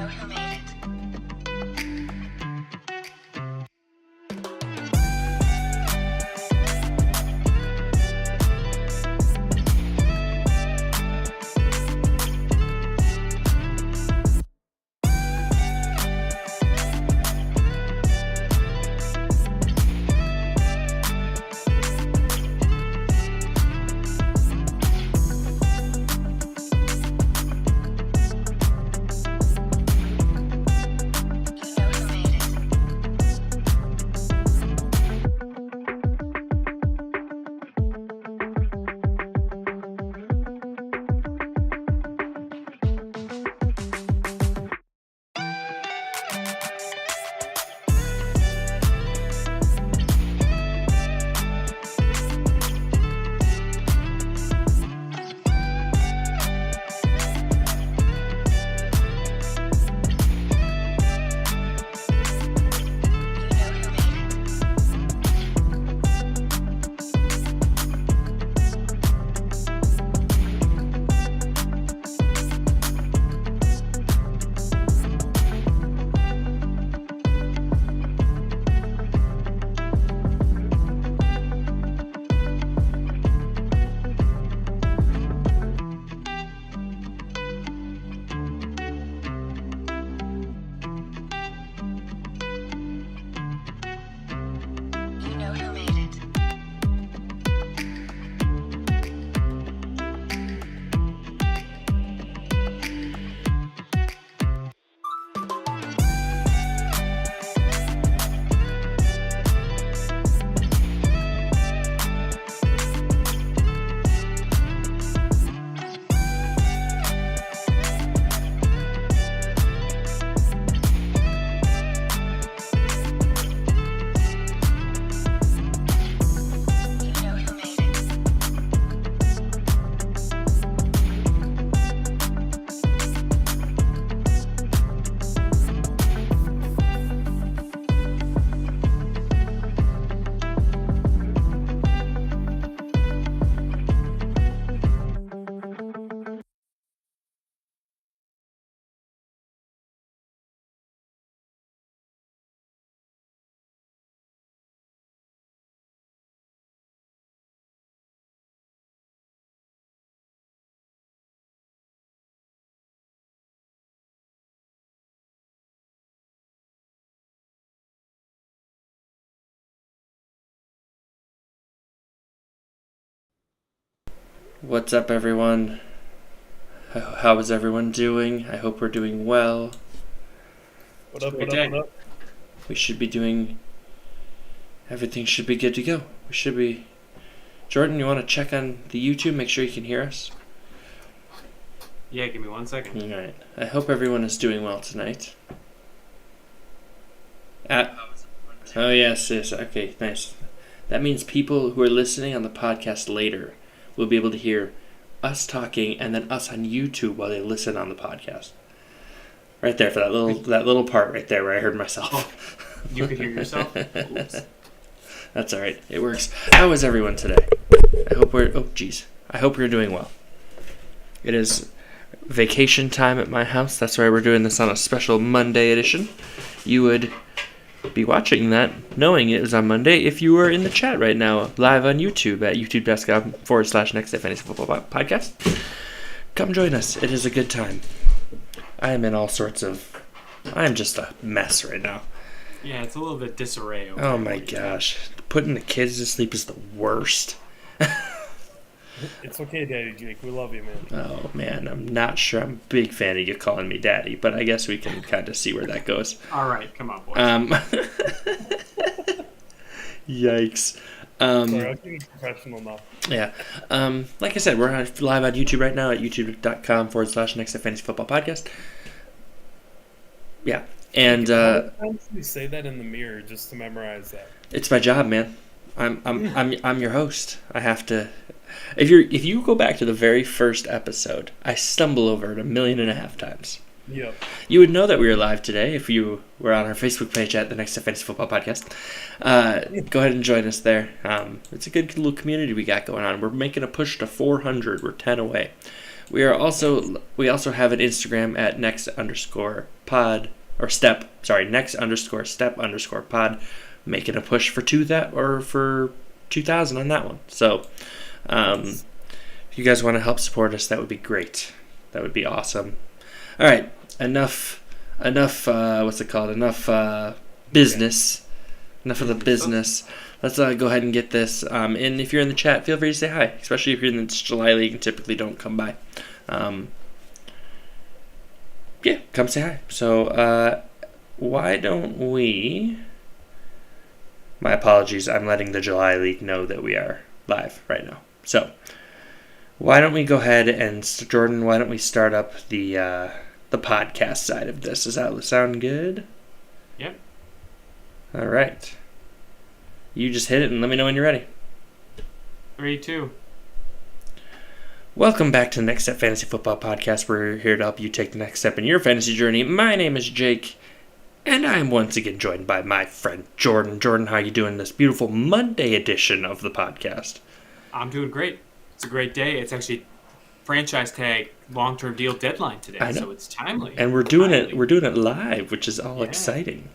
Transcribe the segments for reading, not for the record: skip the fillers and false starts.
know who made it. You know who made it. You know who made it. What's up, everyone? How is everyone doing? I hope we're doing well. What up? We should be doing... Everything should be good to go. We should be... Jordan, you want to check on the YouTube? Make sure you can hear us? Yeah, give me 1 second. Alright. I hope everyone is doing well tonight. Oh, yes. Okay, nice. That means people who are listening on the podcast later will be able to hear us talking and then us on YouTube while they listen on the podcast. Right there for that little part right there where I heard myself. You could hear yourself? Oops. That's alright. It works. How is everyone today? I hope you're doing well. It is vacation time at my house. That's why we're doing this on a special Monday edition. You would be watching that knowing it was on Monday if you were in the chat right now live on YouTube at youtube.com/Next Fantasy Football Podcast. Come join us. It is a good time. I am just a mess right now. Yeah, it's a little bit disarray. Oh my gosh. Putting the kids to sleep is the worst. It's okay, Daddy Jake. We love you, man. Oh man, I'm not sure I'm a big fan of you calling me daddy, but I guess we can kind of see where that goes. All right, come on, boys. Yikes. Sorry, I'm being professional now. Yeah. Like I said, we're live on YouTube right now at youtube.com/Next Fantasy Football Podcast. Yeah. And How many times do we say that in the mirror just to memorize that? it's my job, man. I'm your host. I have to. If you go back to the very first episode, I stumble over it 1.5 million times. Yep. You would know that we were live today if you were on our Facebook page at the Next Fantasy Football Podcast. Go ahead and join us there. It's a good little community we got going on. We're making a push to 400. We're 10 away. We also have an Instagram at next_pod or step. Sorry, next_step_pod, making a push for 2,000 on that one. So, if you guys want to help support us, that would be great. That would be awesome. All right, enough. What's it called? Enough business. Enough of the business. Let's go ahead and get this. And if you're in the chat, feel free to say hi, especially if you're in the July League and typically don't come by. Yeah, come say hi. So, why don't we... My apologies, I'm letting the July League know that we are live right now. So, why don't we go ahead and, Jordan, why don't we start up the podcast side of this? Does that sound good? Yep. All right. You just hit it and let me know when you're ready. 3, 2. Welcome back to the Next Step Fantasy Football Podcast. We're here to help you take the next step in your fantasy journey. My name is Jake, and I'm once again joined by my friend Jordan. Jordan, how are you doing this beautiful Monday edition of the podcast? I'm doing great. It's a great day. It's actually franchise tag long-term deal deadline today, I know. so it's timely. And we're doing it live, which is all exciting.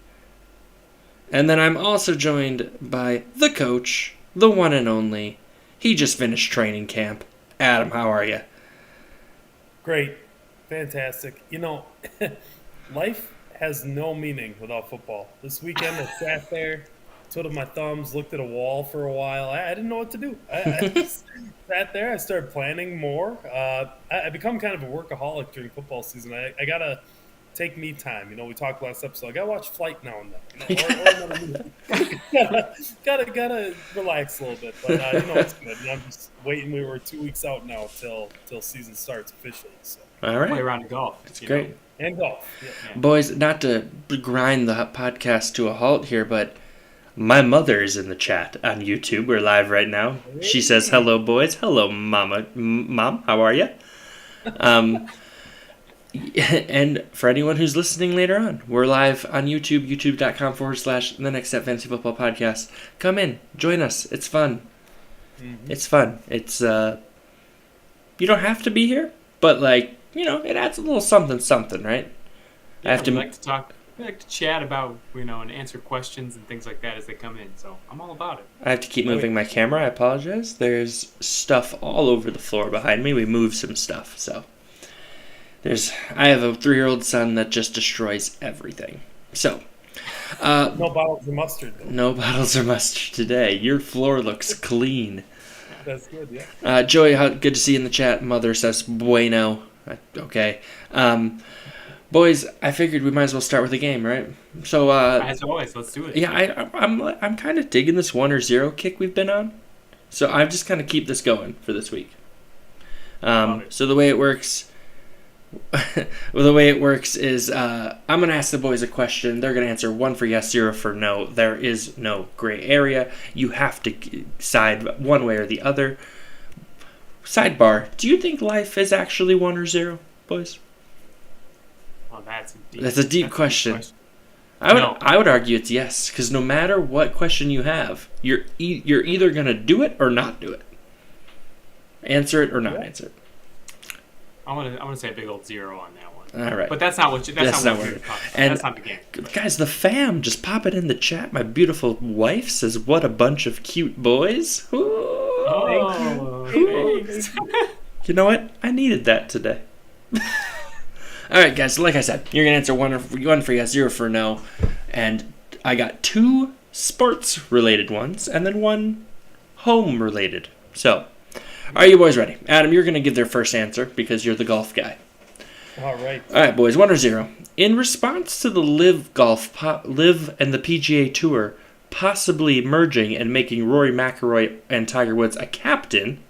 And then I'm also joined by the coach, the one and only. He just finished training camp. Adam, how are you? Great. Fantastic. You know, life has no meaning without football. This weekend I sat there, twiddled my thumbs, looked at a wall for a while. I didn't know what to do. I just sat there. I started planning more. I become kind of a workaholic during football season. I got to take me time. You know, we talked last episode. I got to watch Flight now and then. You know, or another movie. gotta relax a little bit. But, you know, it's good. And I'm just waiting. We were 2 weeks out now till season starts officially. So. All Play right. around in golf. It's great. And golf. Yeah. Boys, not to grind the podcast to a halt here, but my mother is in the chat on YouTube. We're live right now. She says, hello, boys. Hello, Mom. How are you? And for anyone who's listening later on, we're live on YouTube, youtube.com/The Next Step Fantasy Football Podcast. Come in. Join us. It's fun. Mm-hmm. It's fun. It's, you don't have to be here, but, like, you know, it adds a little something, right? Yeah, I have to... we like to talk. We like to chat about, you know, and answer questions and things like that as they come in. So I'm all about it. I have to keep moving my camera. I apologize. There's stuff all over the floor behind me. We moved some stuff, so I have a 3-year-old son that just destroys everything. So, No bottles of mustard, though. no bottles of mustard today. Your floor looks clean. That's good, yeah. Joey, good to see you in the chat. Mother says bueno. Okay. Boys, I figured we might as well start with the game, right? So, As always, let's do it. yeah, I'm kind of digging this 1 or 0 kick we've been on. So I'm just kind of keep this going for this week. So the way it works, is I'm gonna ask the boys a question. They're gonna answer 1 for yes, 0 for no. There is no gray area. You have to side one way or the other. Sidebar: do you think life is actually 1 or 0, boys? Well, that's That's a deep question. I would argue it's yes, because no matter what question you have, you're either gonna do it or not do it. Answer it or not answer it. I want to say a big old 0 on that one. All right. But that's not what That's not what what you're talking about. and- That's not the game. Guys, the fam, just pop it in the chat. My beautiful wife says, what a bunch of cute boys. Ooh. Oh, thanks. You know what? I needed that today. All right, guys, so like I said, you're going to answer 1 for yes, 0 for no. And I got 2 sports-related ones and then 1 home-related. So, are you boys ready? Adam, you're going to give their first answer because you're the golf guy. All right. All right, boys, 1 or 0. In response to the Live and the PGA Tour possibly merging and making Rory McIlroy and Tiger Woods a captain,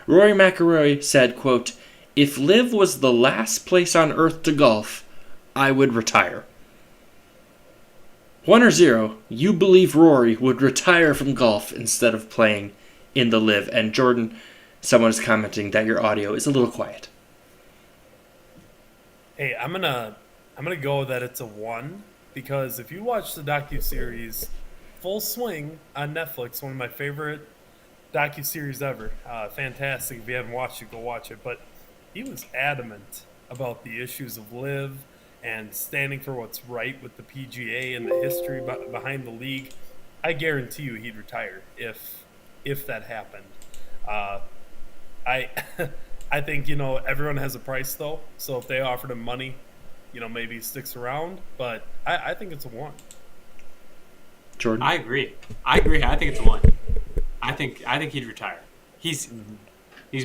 Rory McIlroy said, quote, "If Live was the last place on earth to golf, I would retire." 1 or 0, you believe Rory would retire from golf instead of playing in the Live. And Jordan, someone is commenting that your audio is a little quiet. Hey, I'm gonna go that it's a 1 because if you watch the docuseries Full Swing on Netflix, one of my favorite docuseries ever, fantastic. If you haven't watched it, go watch it. But he was adamant about the issues of live and standing for what's right with the PGA and the history behind the league. I guarantee you he'd retire if that happened. Uh, I I think everyone has a price though. So if they offered him money, maybe he sticks around. But I think it's a one. Jordan? I agree. I think it's a one. I think he'd retire. He's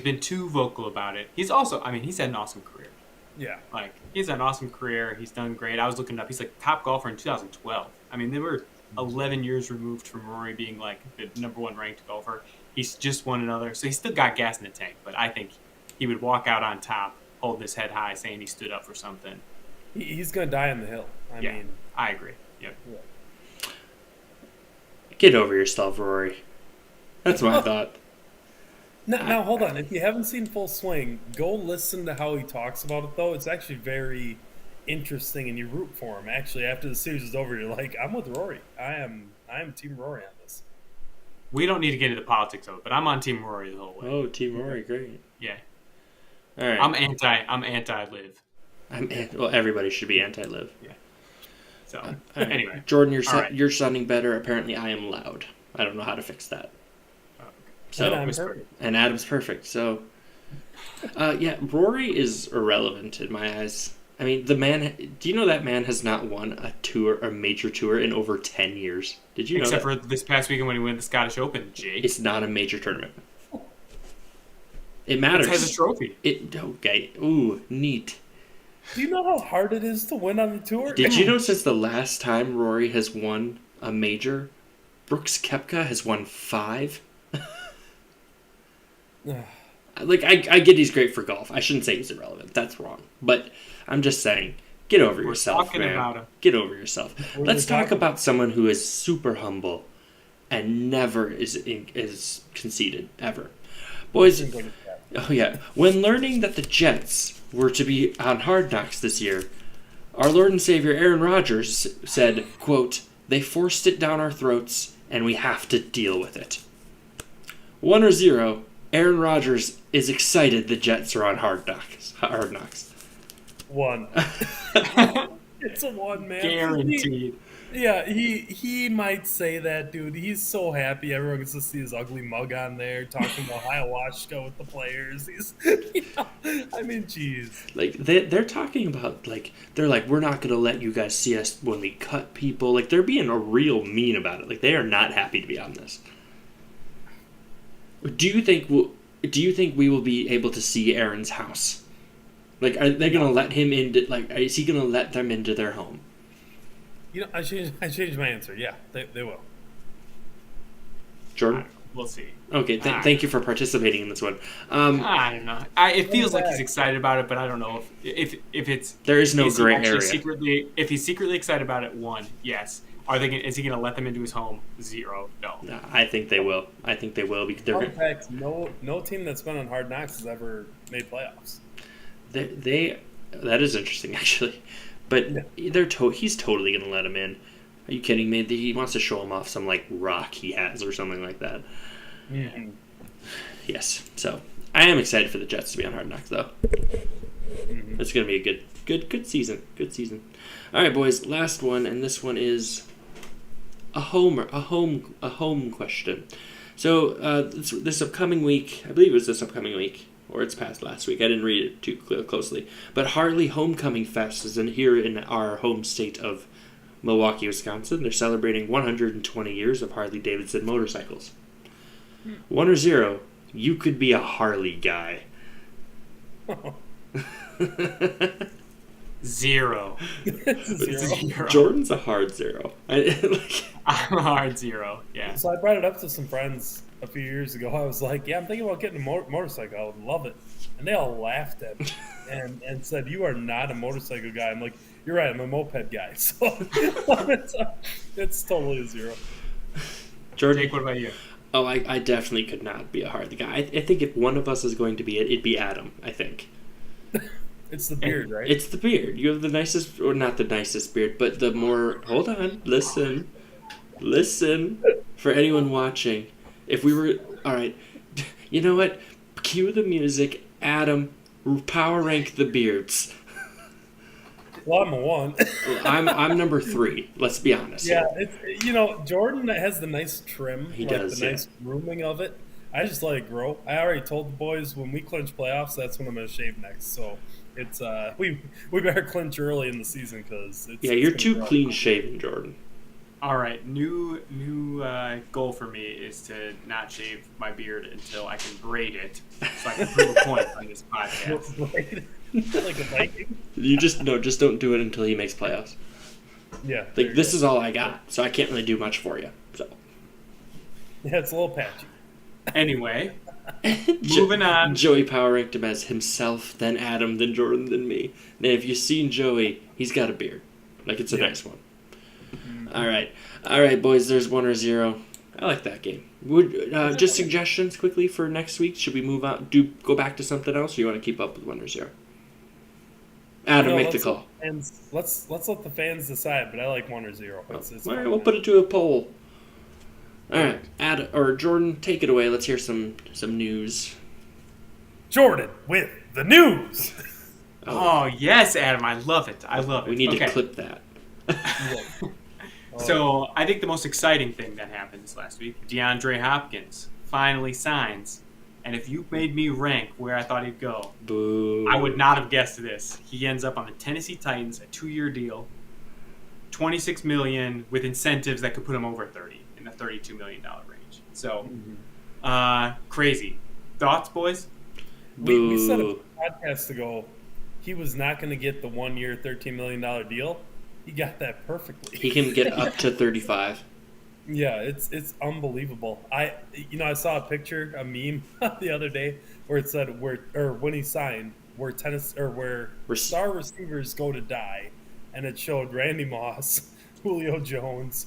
been too vocal about it. He's also, he's had an awesome career. Yeah. Like, he's had an awesome career. He's done great. I was looking up. He's like top golfer in 2012. They were 11 years removed from Rory being like the number one ranked golfer. He's just won another, so he's still got gas in the tank. But I think he would walk out on top, holding his head high, saying he stood up for something. He's gonna die on the hill. I agree. Yep. Yeah. Get over yourself, Rory. That's my thought. Now, hold on. If you haven't seen Full Swing, go listen to how he talks about it, though. It's actually very interesting, and you root for him. Actually, after the series is over, you're like, I'm with Rory. I am Team Rory on this. We don't need to get into the politics of it, but I'm on Team Rory the whole way. Oh, Team Rory, great. Yeah. All right. I'm anti-live. Well, everybody should be anti-live. Yeah. So, All right. anyway. Jordan, right. you're sounding better. Apparently, I am loud. I don't know how to fix that. So, And I'm perfect. and Adam's perfect. So, yeah, Rory is irrelevant in my eyes. The man. Do you know that man has not won a major tour in over 10 years? Did you know Except that? for this past weekend when he won the Scottish Open, Jake. It's not a major tournament. It matters. It has a trophy. Okay. Ooh, neat. Do you know how hard it is to win on the tour? Did you know since the last time Rory has won a major, Brooks Koepka has won 5? Like, I get he's great for golf. I shouldn't say he's irrelevant. That's wrong. But I'm just saying, get over yourself, talking man. about him. Get over yourself. What are Let's we talk talking about someone who is super humble and never is conceited, ever. Boys, oh yeah. When learning that the Jets were to be on Hard Knocks this year, our Lord and Savior Aaron Rodgers said, quote, "They forced it down our throats, and we have to deal with it." 1 or 0, Aaron Rodgers is excited the Jets are on Hard Knocks. 1. It's a 1, man. Guaranteed. He might say that, dude. He's so happy. Everyone gets to see his ugly mug on there, talking about ayahuasca with the players. He's, jeez. Like, they're talking about, like, they're like, we're not going to let you guys see us when we cut people. Like, they're being a real mean about it. Like, they are not happy to be on this. Do you think we will be able to see Aaron's house? Like, are they going to let him into, like, is he going to let them into their home? I changed my answer. Yeah, they will. Jordan? We'll see. Okay, thank you for participating in this one. I don't know. It feels like he's excited about it, but I don't know if it's. There is no he gray actually area. If he's secretly excited about it, 1, yes. Is he going to let them into his home? 0, no. No, I think they will. I think they will because they're Fun fact: no team that's been on Hard Knocks has ever made playoffs. they that is interesting actually, but he's totally gonna let him in. Are you kidding me? He wants to show him off some like rock he has or something like that. Yeah. Yes. So I am excited for the Jets to be on Hard Knocks though. Mm-hmm. It's gonna be a good season. Good season. All right, boys. Last one, and this one is a home question. So this upcoming week, I believe it was this upcoming week, or it's past last week. I didn't read it too closely. But Harley Homecoming Fest is here in our home state of Milwaukee, Wisconsin. They're celebrating 120 years of Harley Davidson motorcycles. 1 or 0, you could be a Harley guy. 0. 0. Jordan's a hard 0. I'm a hard 0. Yeah. So I brought it up to some friends a few years ago. I was like, "Yeah, I'm thinking about getting a motorcycle. I would love it," and they all laughed at me and said, "You are not a motorcycle guy." I'm like, "You're right. I'm a moped guy." So it's totally a 0. Jordan, Jake, what about you? Oh, I definitely could not be a Harley guy. I think if one of us is going to be it, it'd be Adam, I think. It's the beard, right? It's the beard. You have the nicest, or not the nicest beard, but the more... Hold on. Listen. For anyone watching. If we were... All right. You know what? Cue the music. Adam, Power rank the beards. Well, I'm a 1. I'm number 3. Let's be honest. Yeah, it's Jordan has the nice trim, He like does, the yeah. nice grooming of it. I just let it grow. I already told the boys when we clinch playoffs, that's when I'm gonna shave next. So it's we better clinch early in the season because Yeah, you're too clean shaven, Jordan. All right, new goal for me is to not shave my beard until I can braid it, so I can prove a point on this podcast. Like a Viking. You just don't do it until he makes playoffs. Yeah, Like this is all I got, so I can't really do much for you. So yeah, it's a little patchy. Anyway, moving on. Joey power ranked him as himself, then Adam, then Jordan, then me. Now, if you've seen Joey, he's got a beard. Like it's a nice one. All right, boys. There's 1 or 0. I like that game. Would just suggestions quickly for next week? Should we move on? Go back to something else, or you want to keep up with 1 or 0? Adam, make the call. Let's let the fans decide, but I like 1 or 0. All right, we'll put it to a poll. All right, Adam or Jordan, take it away. Let's hear some news. Jordan with the news. Oh yes, Adam, I love it. We need to clip that. So I think the most exciting thing that happened this last week, DeAndre Hopkins finally signs. And if you made me rank where I thought he'd go, Boo. I would not have guessed this. He ends up on the Tennessee Titans, a 2-year deal, $26 million with incentives that could put him over 30 in the $32 million range. So, crazy. Thoughts, boys? We said a podcast ago he was not going to get the 1-year, $13 million deal. He got that perfectly. He can get up to 35. Yeah, it's unbelievable. I saw a picture, a meme the other day where it said when he signed where star receivers go to die, and it showed Randy Moss, Julio Jones,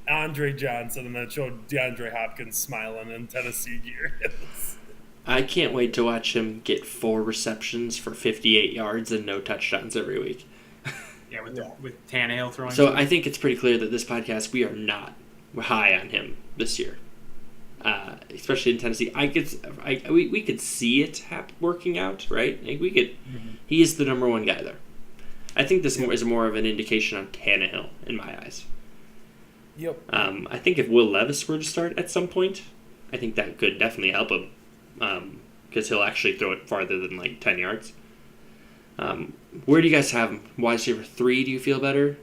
Andre Johnson, and then it showed DeAndre Hopkins smiling in Tennessee gear. I can't wait to watch him get 4 receptions for 58 yards and no touchdowns every week. Yeah, with Tannehill throwing. So I think it's pretty clear that this podcast, we are not high on him this year, especially in Tennessee. We could see it working out, right? Like we could. Mm-hmm. He is the number 1 guy there. I think this is more of an indication on Tannehill in my eyes. Yep. I think if Will Levis were to start at some point, I think that could definitely help him because he'll actually throw it farther than like 10 yards. Where do you guys have him? Wide receiver 3, do you feel better?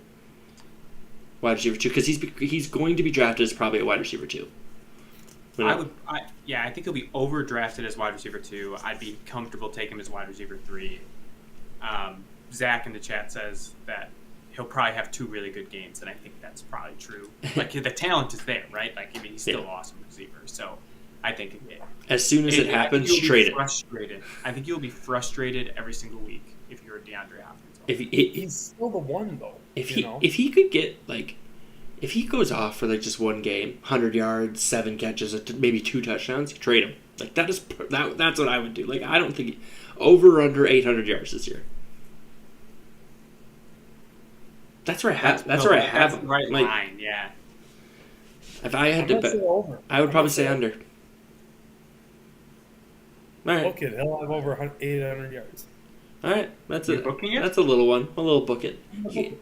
Wide receiver 2? Because he's going to be drafted as probably a wide receiver 2. I think he'll be overdrafted as wide receiver 2. I'd be comfortable taking him as wide receiver 3. Zach in the chat says that he'll probably have 2 really good games, and I think that's probably true. Like the talent is there, right? Like he's still an awesome receiver. So I think as soon as it happens, trade it. I think you'll be frustrated every single week if you're a DeAndre Hopkins. He's still the one though. If he could get if he goes off for just 1 game, 100 yards, 7 catches, maybe 2 touchdowns, trade him. Like that's what I would do. Like I don't think over or under 800 yards this year. That's where I have. That's where I have him. The right line, yeah. If I had to bet, I would probably say under. All right. Okay, he'll have over 800 yards. All right, that's You're booking it? That's a little one. A little book it.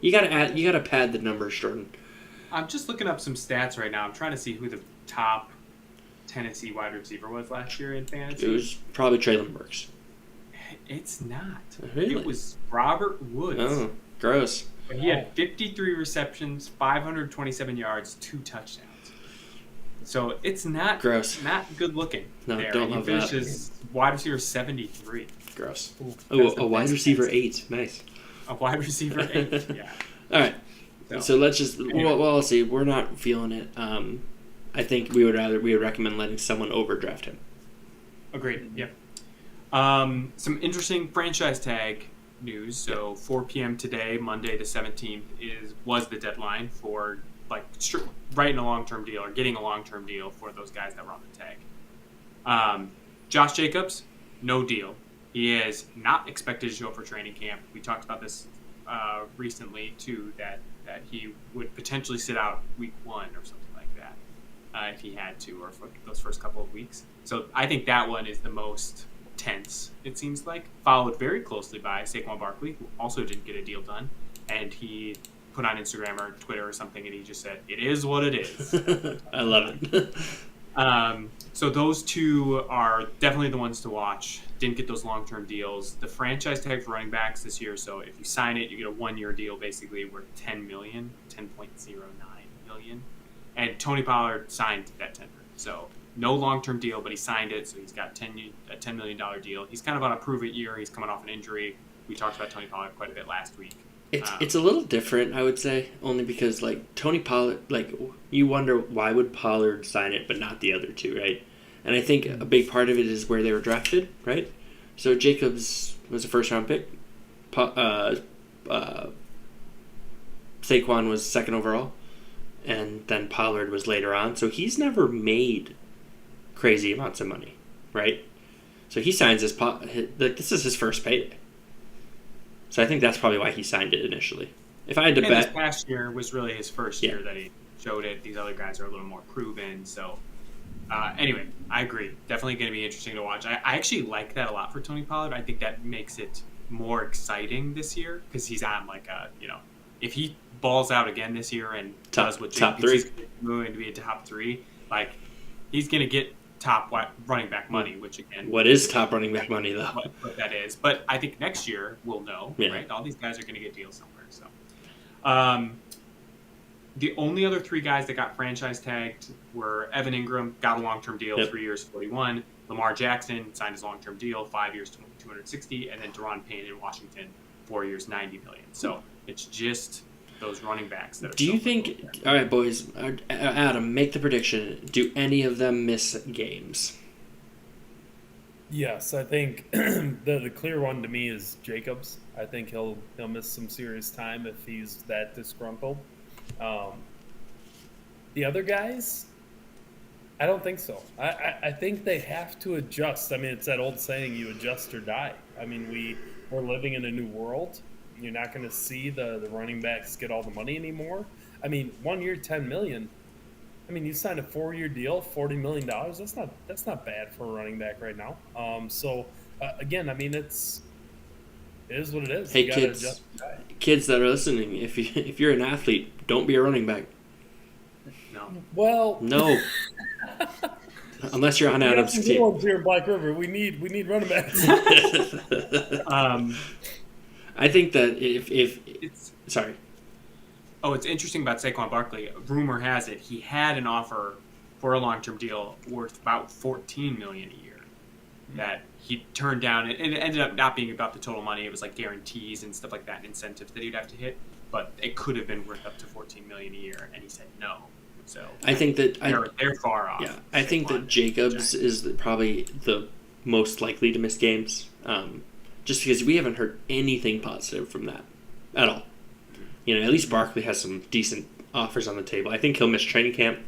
You gotta pad the numbers, Jordan. I'm just looking up some stats right now. I'm trying to see who the top Tennessee wide receiver was last year in fantasy. It was probably Traylon Burks. It's not. Really? It was Robert Woods. Oh, gross. But he had 53 receptions, 527 yards, 2 touchdowns. So it's not gross. Not good looking. No, there. don't he love finishes wide receiver 73. Gross. Ooh, a wide receiver 8. Nice. A wide receiver 8. Yeah. All right. So let's just. Well, I'll see. We're not feeling it. I think we would recommend letting someone overdraft him. Agreed. Yep. Some interesting franchise tag news. So 4 p.m. today, Monday the 17th, was the deadline for writing a long-term deal or getting a long-term deal for those guys that were on the tag. Josh Jacobs, no deal. He is not expected to show up for training camp. We talked about this recently too, that he would potentially sit out week 1 or something like that if he had to, or for those first couple of weeks. So I think that one is the most tense, it seems like, followed very closely by Saquon Barkley, who also didn't get a deal done. And he put on Instagram or Twitter or something, and he just said, "It is what it is." I love it. So those two are definitely the ones to watch. Didn't get those long-term deals. The franchise tag for running backs this year, so if you sign it, you get a one-year deal basically worth $10 million, $10.09 million. And Tony Pollard signed that tender. So no long-term deal, but he signed it, so he's got a $10 million deal. He's kind of on a prove-it year. He's coming off an injury. We talked about Tony Pollard quite a bit last week. It's a little different, I would say, only because like Tony Pollard, like you wonder why would Pollard sign it but not the other two, right? And I think a big part of it is where they were drafted, right? So Jacobs was a first round pick. Saquon was second overall, and then Pollard was later on. So he's never made crazy amounts of money, right? So he signs this is his first payday. So I think that's probably why he signed it initially. If I had to and bet, this past year was really his first year that he showed it. These other guys are a little more proven. So anyway, I agree. Definitely going to be interesting to watch. I actually like that a lot for Tony Pollard. I think that makes it more exciting this year because he's on like a, if he balls out again this year and does what top Jacobs three, is going to be a top three, like he's going to get top running back money, which again, what is top running back money though? What that is, but I think next year we'll know, right? All these guys are going to get deals somewhere. So, the only other three guys that got franchise tagged were Evan Ingram, got a long-term deal, 3 years, 41. Lamar Jackson signed his long-term deal, 5 years, 260, and then Deron Payne in Washington, 4 years, $90 million. So it's just those running backs that are. Do you think? All right, boys. Adam, make the prediction. Do any of them miss games? Yes, I think the clear one to me is Jacobs. I think he'll miss some serious time if he's that disgruntled. The other guys, I don't think so. I think they have to adjust. I mean, it's that old saying, you adjust or die. I mean, we're living in a new world. You're not going to see the running backs get all the money anymore. I mean, 1 year, $10 million. I mean, you signed a 4-year deal, $40 million. That's not bad for a running back right now. Again, I mean, it is what it is. Hey, kids that are listening, if you're an athlete, don't be a running back. No. Well, no. Unless you're on Adam's team. Here in Black River, we need running backs. I think that if it's sorry. Oh, it's interesting about Saquon Barkley. Rumor has it he had an offer for a long-term deal worth about $14 million a year that he turned down, and it ended up not being about the total money. It was like guarantees and stuff like that, and incentives that he'd have to hit. But it could have been worth up to $14 million a year, and he said no. So I think that they're far off. Yeah, I think that Jacobs is probably the most likely to miss games. Just because we haven't heard anything positive from that at all. At least Barkley has some decent offers on the table. I think he'll miss training camp.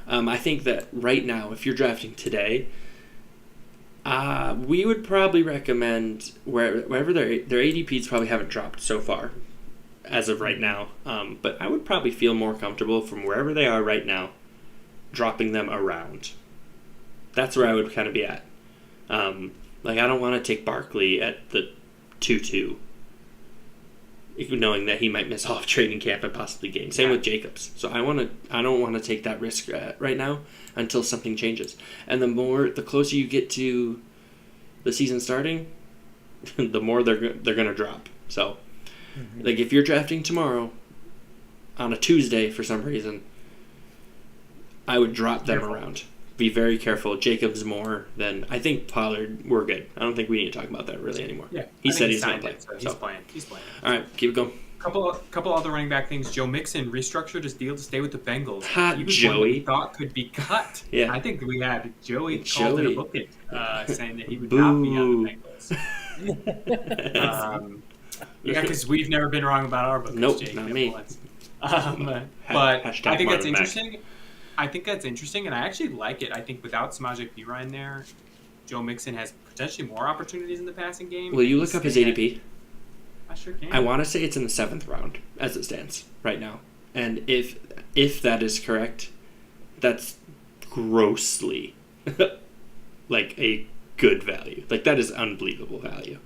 I think that right now, if you're drafting today, we would probably recommend wherever their ADPs probably haven't dropped so far as of right now. But I would probably feel more comfortable from wherever they are right now, dropping them around. That's where I would kind of be at. I don't want to take Barkley at the 2-2, knowing that he might miss off training camp and possibly games. Same with Jacobs. So I don't want to take that risk right now until something changes. And the closer you get to the season starting, the more they're going to drop. So, if you're drafting tomorrow on a Tuesday for some reason, I would drop them around. Be very careful. Jacobs more than I think Pollard. We're good. I don't think we need to talk about that really anymore. Yeah, he said he's not playing. He's playing. He's playing. All right, keep it going. Couple other running back things. Joe Mixon restructured his deal to stay with the Bengals. Hot he was Joey. one we thought could be cut. Yeah, I think we had Joey called it a book it, saying that he would Boo. not be on the Bengals. Because we've never been wrong about our book. Nope, Jake, not me. But I think that's interesting. Back. I think that's interesting, and I actually like it. I think without Samaje Perine there, Joe Mixon has potentially more opportunities in the passing game. Will you look up his ADP? I sure can. I want to say it's in the 7th round as it stands right now. And if that is correct, that's grossly like a good value. Like, that is unbelievable value.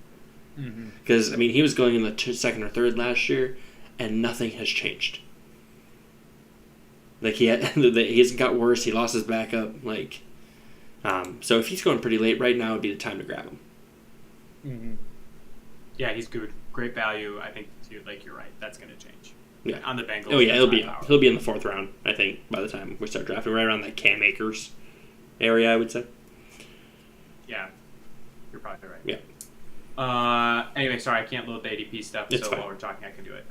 Mm-hmm. Because, I mean, he was going in the second or third last year, and nothing has changed. Like, he hasn't got worse. He lost his backup. Like, so if he's going pretty late right now, would be the time to grab him. Mm-hmm. Yeah, he's good. Great value. I think, too, like, you're right. That's going to change. Yeah. On the Bengals. Oh yeah, he'll power. be in the fourth round. I think by the time we start drafting, right around that Cam Akers area, I would say. Yeah, you're probably right. Yeah. Anyway, sorry, I can't load the ADP stuff, It's so fine. while we're talking, I can do it.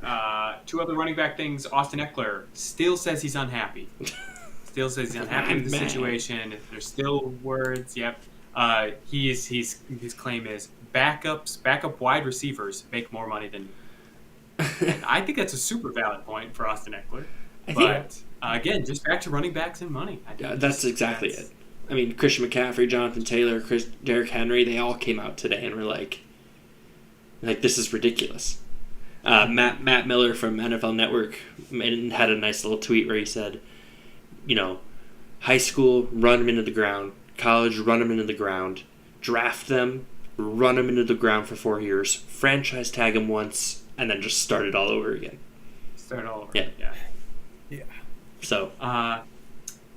Two other running back things. Austin Eckler still says he's unhappy. Still says he's unhappy with the Man. situation. There's still words. Yep. His claim is backup wide receivers make more money than me. And I think that's a super valid point for Austin Eckler. But again, just back to running backs and money. I think That's exactly it. I mean, Christian McCaffrey, Jonathan Taylor, Derrick Henry, they all came out today and were like this is ridiculous. Matt Miller from NFL Network had a nice little tweet where he said, high school, run them into the ground. College, run them into the ground. Draft them, run them into the ground for 4 years. Franchise tag them once, and then just start it all over again. Start all over. Yeah. Yeah. So.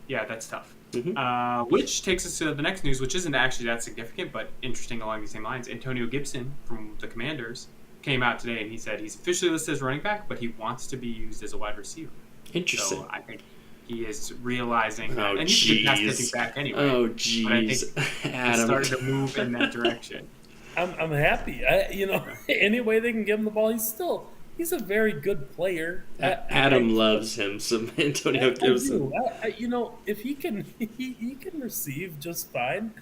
Yeah, that's tough. Mm-hmm. Which takes us to the next news, which isn't actually that significant, but interesting along the same lines. Antonio Gibson from the Commanders came out today and he said he's officially listed as running back, but he wants to be used as a wide receiver. Interesting. So I think he is realizing that. Oh, And he's a good pass jeez. catching back anyway. Oh, But I jeez. think he's Adam. starting to move in that direction. I'm happy. Any way they can give him the ball, he's a very good player. Adam loves him some Antonio Gibson. If he can receive just fine.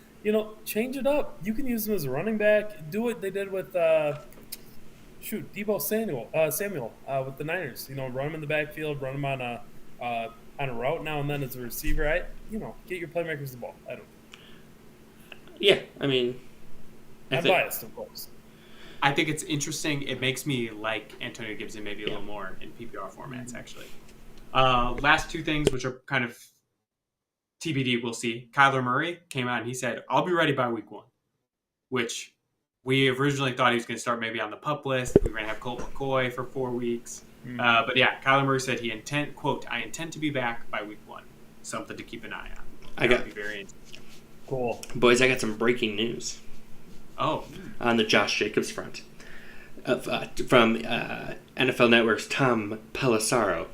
Change it up. You can use him as a running back. Do what they did with Deebo Samuel with the Niners. Run him in the backfield, run him on a route now and then as a receiver. Get your playmakers the ball. I don't. Yeah, I mean, I'm biased, of course. I think it's interesting. It makes me like Antonio Gibson maybe a little more in PPR formats, actually. Last two things, which are kind of TBD, we'll see. Kyler Murray came out and he said, I'll be ready by week 1, which we originally thought he was going to start maybe on the PUP list. We were going to have Colt McCoy for 4 weeks. But yeah, Kyler Murray said quote, I intend to be back by week 1. Something to keep an eye on. That'll be very interesting. Cool. Boys, I got some breaking news. Oh. On the Josh Jacobs front. From NFL Network's Tom Pelissero.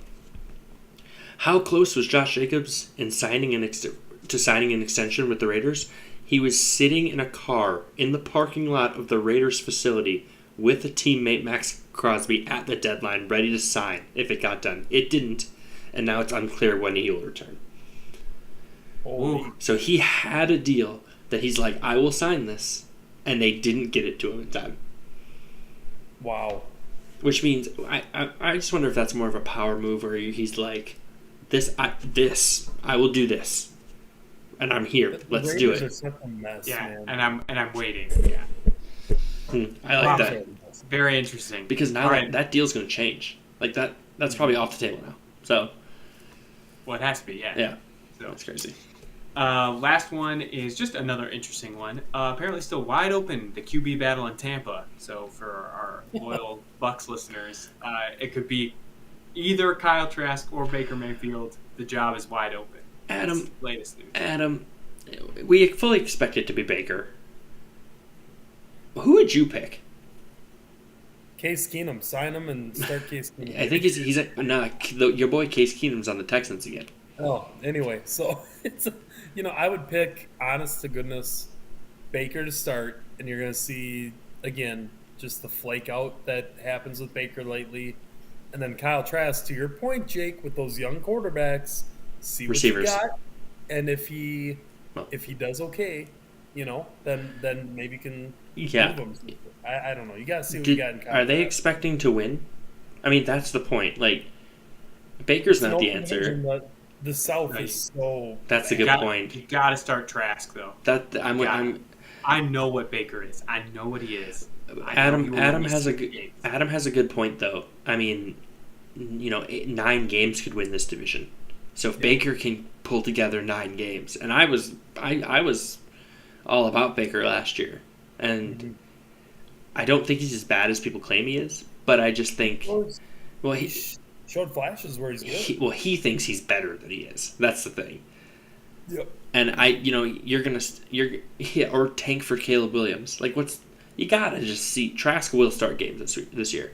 How close was Josh Jacobs in signing an extension with the Raiders? He was sitting in a car in the parking lot of the Raiders facility with a teammate, Max Crosby, at the deadline, ready to sign if it got done. It didn't, and now it's unclear when he will return. Holy. So he had a deal that he's like, I will sign this, and they didn't get it to him in time. Wow. Which means I just wonder if that's more of a power move, or he's like, I will do this, and I'm here. Let's do Raiders it. are such a mess, Yeah, man. and I'm waiting. Yeah. I like that Very interesting. because now that deal's going to change. Like that's probably off the table now. So Well, it has to be, yeah. yeah, So, that's crazy. last one is just another interesting one. Apparently still wide open, the QB battle in Tampa. So for our loyal Bucks listeners, it could be either Kyle Trask or Baker Mayfield. The job is wide open. Adam, That's the latest news. Adam, we fully expect it to be Baker. Who would you pick? Case Keenum, sign him and start Case Keenum. I think your boy Case Keenum's on the Texans again. Oh, anyway, so it's I would pick, honest to goodness, Baker to start, and you're going to see again just the flake out that happens with Baker lately, and then Kyle Trask. To your point, Jake, with those young quarterbacks, see what Receivers. you got, and if he does okay, then maybe you can move him. I don't know. You got to see what you got in Kyle. Are they Trask. expecting to win? I mean, that's the point. Like, Baker's not No the division, answer. but the South is so. That's a good point. You got to start Trask, though. I know what Baker is. I know what he is. Adam has a good point though. I mean, 9 games could win this division. So if Baker can pull together 9 games, and I was all about Baker last year, and I don't think he's as bad as people claim he is. But I just think, well, He showed flashes where he's good. he thinks he's better than he is. That's the thing. Yep. And or tank for Caleb Williams. Like, you gotta just see Trask will start games this year.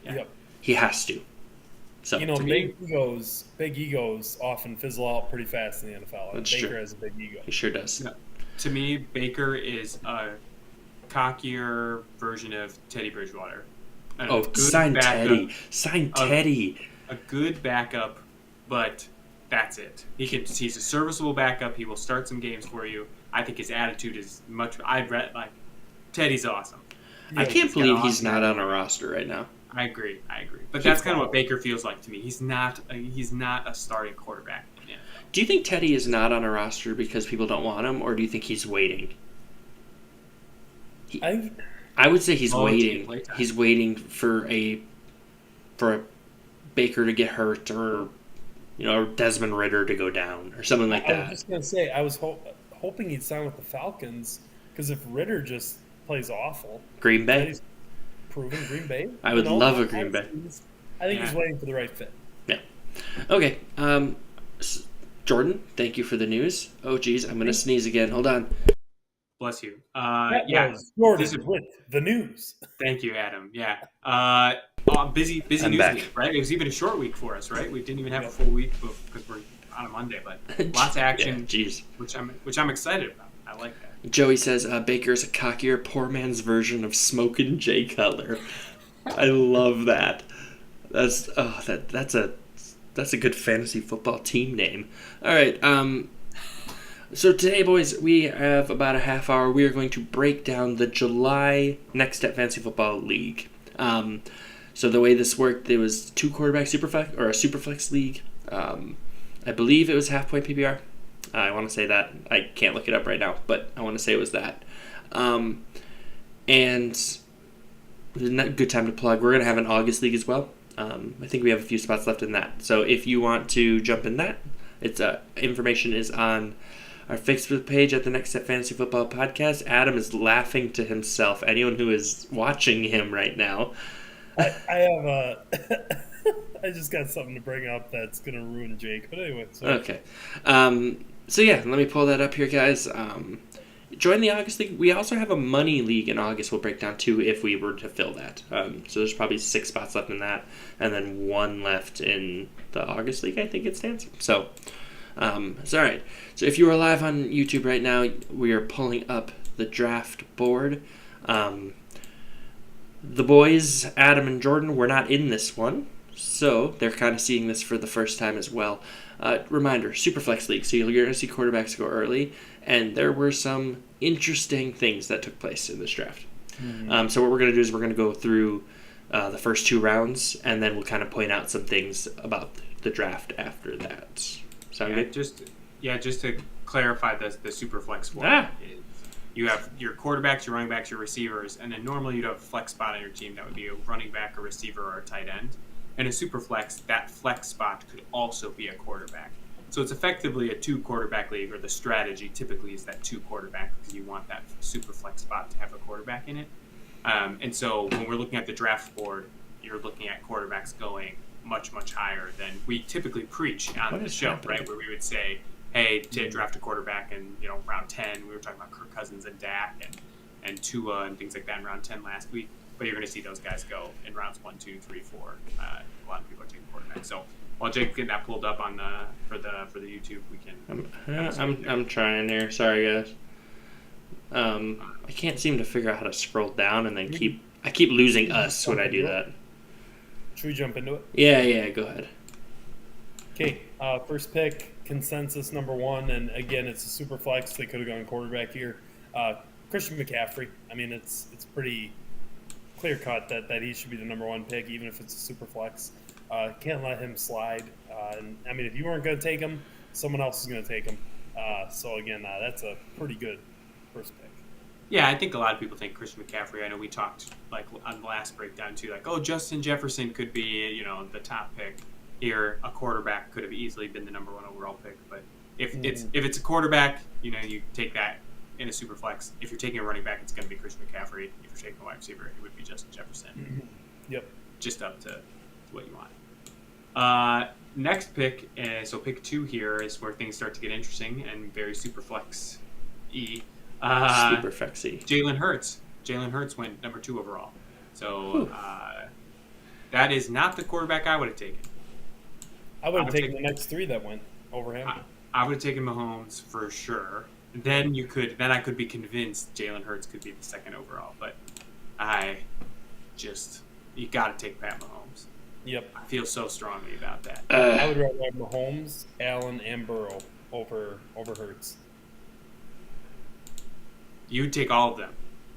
Yeah. Yep. He has to. So big egos often fizzle out pretty fast in the NFL. And That's Baker true. has a big ego. he sure does. Yeah. To me, Baker is a cockier version of Teddy Bridgewater. And a Oh, good sign backup- Teddy. Sign Teddy. A good backup, but that's it. He's a serviceable backup. He will start some games for you. I think his attitude is much. Teddy's awesome. I can't believe he's awesome not on attitude. a roster right now. I agree. But that's kind of what Baker feels like to me. He's not a starting quarterback. Yeah. Do you think Teddy is not on a roster because people don't want him, or do you think he's waiting? I would say he's waiting. Playtime. He's waiting for a Baker to get hurt, or Desmond Ridder to go down, or something like I was that. just gonna say I was hoping he'd sign with the Falcons because if Ritter just plays awful, Green Bay. he's proven Green Bay. I would love a Green Bay. I think he's waiting for the right fit. Yeah. Okay. Jordan, thank you for the news. Oh, geez, I'm gonna sneeze again. Hold on. Bless you. That Yeah. was Jordan This is- with the news. Thank you, Adam. Yeah. Busy I'm news back. week, right? It was even a short week for us, right? We didn't even have a full week because we're on a Monday, but lots of action, Yeah, jeez. which I'm excited about. I like that. Joey says Baker's a cockier, poor man's version of Smokin' Jay Cutler. I love that. That's a good fantasy football team name. All right. So today, boys, we have about a half hour. We are going to break down the July Next Step Fantasy Football League. So the way this worked, there was 2 quarterback superflex or a superflex league. I believe it was half point PPR. I want to say that. I can't look it up right now, but I want to say it was that. And it's a good time to plug. We're going to have an August league as well. I think we have a few spots left in that. So if you want to jump in that, information is on our Facebook page at the Next Step Fantasy Football Podcast. Adam is laughing to himself. Anyone who is watching him right now. I have a. I just got something to bring up that's gonna ruin Jake. But anyway, so. Okay. So yeah, let me pull that up here, guys. Join the August League. We also have a money league in August we'll break down too if we were to fill that. So there's probably 6 spots left in that, and then 1 left in the August League, I think it stands. So it's all right. So if you are live on YouTube right now, we are pulling up the draft board. The boys, Adam and Jordan, were not in this one, so they're kind of seeing this for the first time as well. Reminder, Superflex League, so you're going to see quarterbacks go early, and there were some interesting things that took place in this draft. So what we're going to do is we're going to go through the first 2 rounds, and then we'll kind of point out some things about the draft after that. Sound good? Just to clarify the Superflex form. Is you have your quarterbacks, your running backs, your receivers, and then normally you'd have a flex spot on your team that would be a running back, a receiver, or a tight end. And a super flex, that flex spot could also be a quarterback. So it's effectively a 2 quarterback league, or the strategy typically is that 2 quarterback because you want that super flex spot to have a quarterback in it. And so when we're looking at the draft board, you're looking at quarterbacks going much, much higher than we typically preach on the show, right? Where we would say, hey, to draft a quarterback in round 10, we were talking about Kirk Cousins and Dak and Tua and things like that in round 10 last week. But you're going to see those guys go in rounds 1, 2, 3, 4. A lot of people are taking quarterbacks. So while Jake's getting that pulled up on for the YouTube, we can. I'm trying here. Sorry, guys. I can't seem to figure out how to scroll down and then I keep losing us when I do that. Should we jump into it? Yeah. Go ahead. Okay. First pick, consensus number 1, and again, it's a super flex. They could have gone quarterback here. Christian McCaffrey. I mean, it's pretty clear cut that he should be the number 1 pick, even if it's a super flex. Can't let him slide. And I mean, if you weren't going to take him, someone else is going to take him. So again, that's a pretty good first pick. Yeah, I think a lot of people think Christian McCaffrey. I know we talked like on the last breakdown too, like, oh, Justin Jefferson could be the top pick here. A quarterback could have easily been the number 1 overall pick, but if it's a quarterback, you take that in a super flex, if you're taking a running back, it's going to be Christian McCaffrey. If you're taking a wide receiver, it would be Justin Jefferson. Yep. Just up to what you want. Next pick, so pick 2 here is where things start to get interesting and very super flex-y. Super flexy. Jalen Hurts. Jalen Hurts went number 2 overall. So that is not the quarterback I would have taken. I would have taken the next 3 that went over him. I would have taken Mahomes for sure. Then I could be convinced Jalen Hurts could be the 2nd overall. But you got to take Pat Mahomes. Yep. I feel so strongly about that. I would rather have Mahomes, Allen, and Burrow over Hurts. You would take all of them.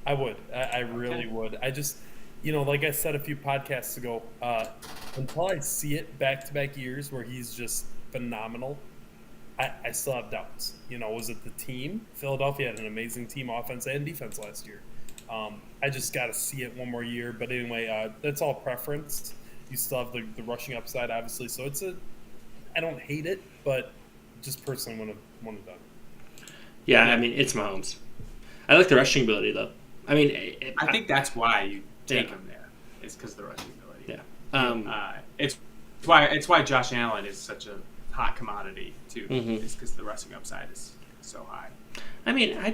I would. I really would. I just, like I said a few podcasts ago, until I see it back-to-back years where he's just phenomenal, I still have doubts. Was it the team? Philadelphia had an amazing team, offense and defense last year. I just got to see it one more year. But anyway, that's all preference. You still have the rushing upside, obviously. So I don't hate it, but just personally want it done. Yeah, I mean, it's Mahomes. I like the rushing ability, though. I mean, I think that's why you take him there. It's because of the rushing ability. Yeah. It's why Josh Allen is such a hot commodity too. It's because the rushing upside is so high. I mean, I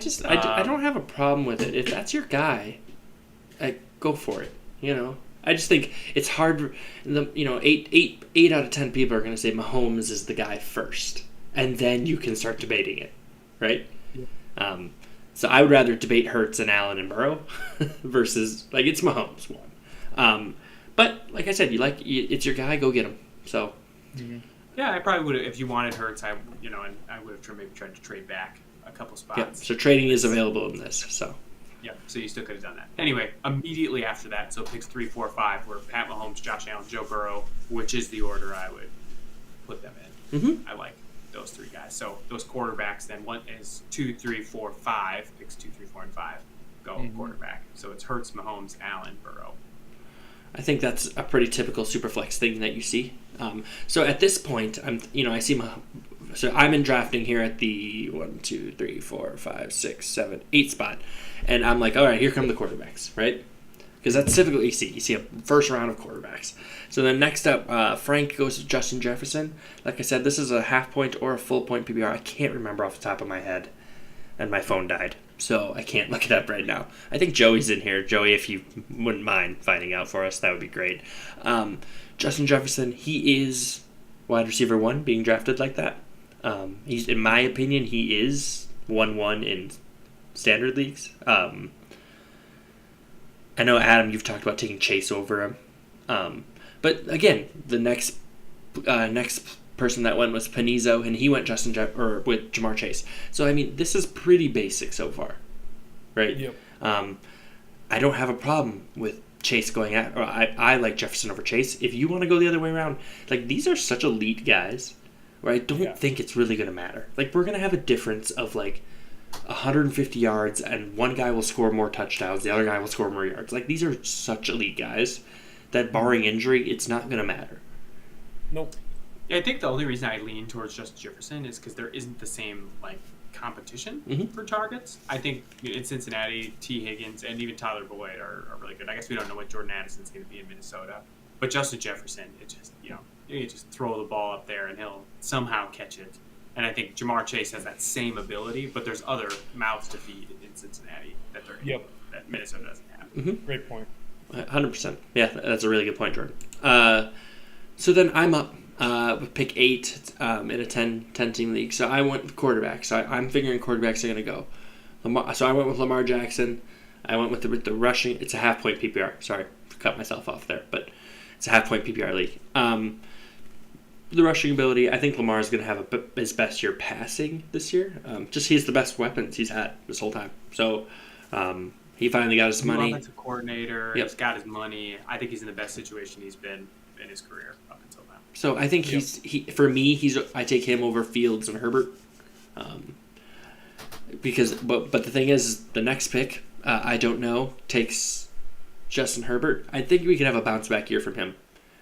don't have a problem with it. If that's your guy, go for it. I just think it's hard. 8 out of 10 people are going to say Mahomes is the guy first, and then you can start debating it, right? Yeah. So I would rather debate Hurts and Allen and Burrow versus it's Mahomes one. But like I said, it's your guy, go get him. So. Yeah, I probably would have if you wanted Hurts. I would have maybe tried to trade back a couple spots. Yeah. So trading is available in this. So. Yeah, so you still could have done that. Anyway, immediately after that, so picks 3, 4, 5 were Pat Mahomes, Josh Allen, Joe Burrow, which is the order I would put them in. I like those 3 guys. So those quarterbacks then, one is 2, 3, 4, 5, picks 2, 3, 4, and 5 go quarterback. So it's Hurts, Mahomes, Allen, Burrow. I think that's a pretty typical superflex thing that you see. So at this point, I see so I'm in drafting here at the 1, 2, 3, 4, 5, 6, 7, 8 spot, and I'm like, all right, here come the quarterbacks, right? Because that's typically you see. You see a first round of quarterbacks. So then next up, Frank goes to Justin Jefferson. Like I said, this is a half point or a full point PPR. I can't remember off the top of my head, and my phone died, so I can't look it up right now. I think Joey's in here. Joey, if you wouldn't mind finding out for us, that would be great. Justin Jefferson, he is wide receiver 1 being drafted like that. He's, in my opinion, he is 1-1 in standard leagues. I know, Adam, you've talked about taking Chase over him. But again, the next person that went was Panizzo, and he went with Jamar Chase. So, I mean, this is pretty basic so far, right? Yep. I don't have a problem with Chase going at, or I like Jefferson over Chase. If you want to go the other way around, these are such elite guys where I don't think it's really going to matter. We're going to have a difference of 150 yards, and one guy will score more touchdowns, the other guy will score more yards. These are such elite guys that barring injury, it's not going to matter. Nope. Yeah, I think the only reason I lean towards Justin Jefferson is because there isn't the same competition for targets. I think in Cincinnati, T. Higgins and even Tyler Boyd are really good. I guess we don't know what Jordan Addison's going to be in Minnesota, but Justin Jefferson, it just you just throw the ball up there and he'll somehow catch it. And I think Jamar Chase has that same ability, but there's other mouths to feed in Cincinnati that that Minnesota doesn't have. Great point. 100%. Yeah, that's a really good point, Jordan. So then I'm up with pick 8 in a 10-team league. So I went with quarterback. So I'm figuring quarterbacks are going to go. So I went with Lamar Jackson. I went with the rushing. It's a half-point PPR. Sorry, cut myself off there, but it's a half-point PPR league. The rushing ability, I think Lamar is going to have his best year passing this year. He's the best weapons he's had this whole time. So he finally got his money. Offensive coordinator. Yep. He's got his money. I think he's in the best situation he's been in his career up until now. So I think I take him over Fields and Herbert. But the thing is, the next pick, I don't know, takes Justin Herbert. I think we could have a bounce back year from him.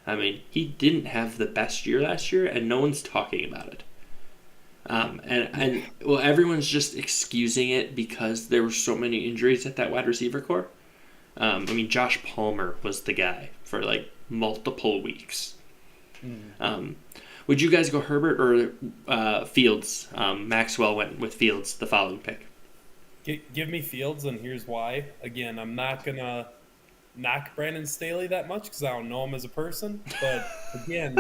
I mean, he didn't have the best year last year, and no one's talking about it. And well, everyone's just excusing it because there were so many injuries at that wide receiver core. I mean, Josh Palmer was the guy for like multiple weeks. Would you guys go Herbert or Fields? Maxwell went with Fields the following pick. Give me Fields, and here's why. Again, I'm not gonna knock Brandon Staley that much because I don't know him as a person. But again,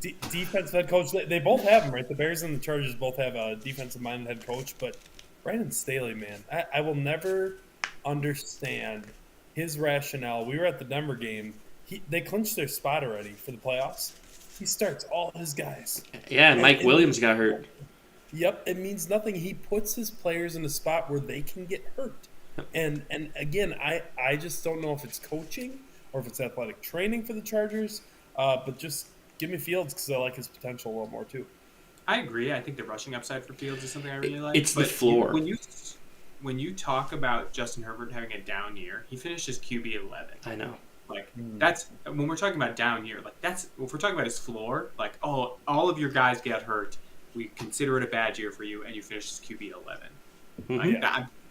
defensive head coach, they both have him, right? The Bears and the Chargers both have a defensive-minded head coach. But Brandon Staley, man, I will never understand his rationale. We were at the Denver game. They clinched their spot already for the playoffs. He starts all his guys. Yeah, and Mike Williams got hurt. Yep, it means nothing. He puts his players in a spot where they can get hurt. And again, I just don't know if it's coaching or if it's athletic training for the Chargers. But just give me Fields because I like his potential a little more too. I agree. I think the rushing upside for Fields is something I really like. It's the floor. When you talk about Justin Herbert having a down year, he finished his QB 11. I know. Like that's when we're talking about down year. Like that's if we're talking about his floor. Like all of your guys get hurt. We consider it a bad year for you, and you finish as QB 11. Like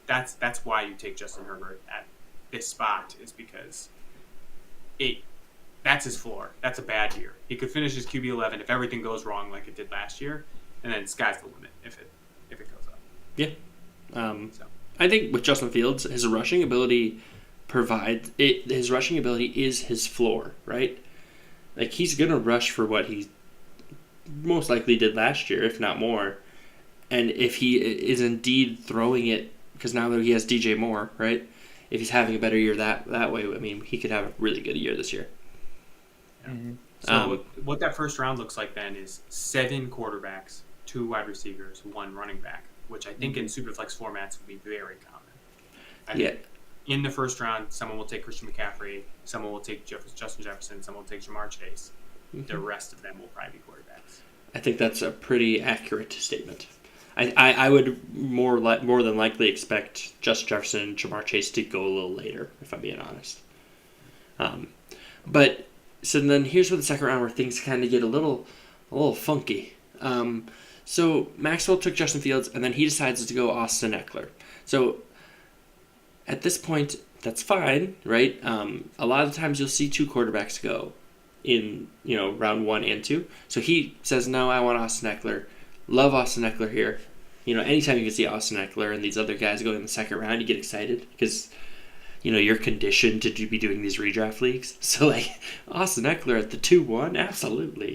that's why you take Justin Herbert at this spot is because that's his floor. That's a bad year. He could finish his QB 11 if everything goes wrong like it did last year, and then sky's the limit if it goes up. Yeah. I think with Justin Fields, his rushing ability his rushing ability is his floor, right? Like he's gonna rush for what he most likely did last year, if not more. And if he is indeed throwing it, because now that he has DJ Moore, right? If he's having a better year that way, I mean, he could have a really good year this year. Yeah. So what that first round looks like then is 7 quarterbacks, 2 wide receivers, 1 running back, which I think in Superflex formats would be very common. In the first round, someone will take Christian McCaffrey, someone will take Justin Jefferson, someone will take Jamar Chase. The rest of them will probably be quarterbacks. I think that's a pretty accurate statement. I would more than likely expect Justin Jefferson and Jamar Chase to go a little later, if I'm being honest. But so then here's where the second round where things kind of get a little funky. So Maxwell took Justin Fields, and then he decides to go Austin Eckler. So at this point, that's fine, right? A lot of times you'll see 2 quarterbacks go in round 1 and 2. So he says, no, I want Austin Eckler. Love Austin Eckler here. Anytime you can see Austin Eckler and these other guys going in the second round, you get excited because you're conditioned to be doing these redraft leagues. So like Austin Eckler at the 2-1, absolutely.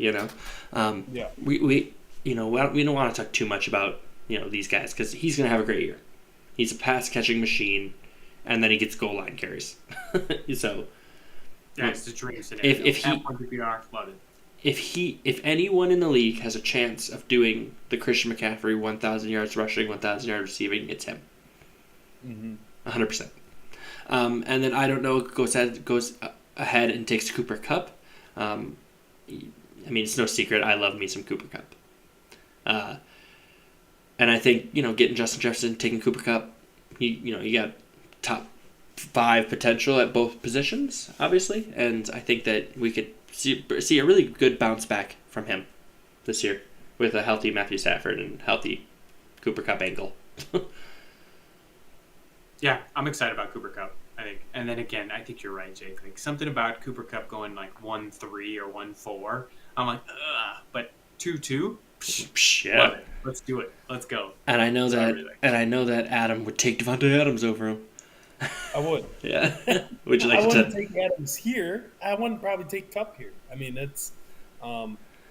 We don't want to talk too much about these guys because he's going to have a great year. He's a pass catching machine, and then he gets goal line carries. So yeah, it's the dream scenario. If he love it. If anyone in the league has a chance of doing the Christian McCaffrey 1,000 yards rushing, 1,000 yards receiving, it's him. 100%. And then I don't know goes ahead and takes Cooper Kupp. I mean, it's no secret I love me some Cooper Kupp. And I think getting Justin Jefferson, taking Cooper Kupp, you got top 5 potential at both positions, obviously, and I think that we could see a really good bounce back from him this year with a healthy Matthew Stafford and healthy Cooper Kupp angle. Yeah, I'm excited about Cooper Kupp, I think. And then again, I think you're right, Jake. Like something about Cooper Kupp going like 1-3 or 1-4. I'm like, ugh. But 2-2? Yeah. Love it. Let's do it. Let's go. And I know that Adam would take Devontae Adams over him. I would. Yeah. Would you like I to? wouldn't take Adams here. I wouldn't probably take Kupp here. I mean, it's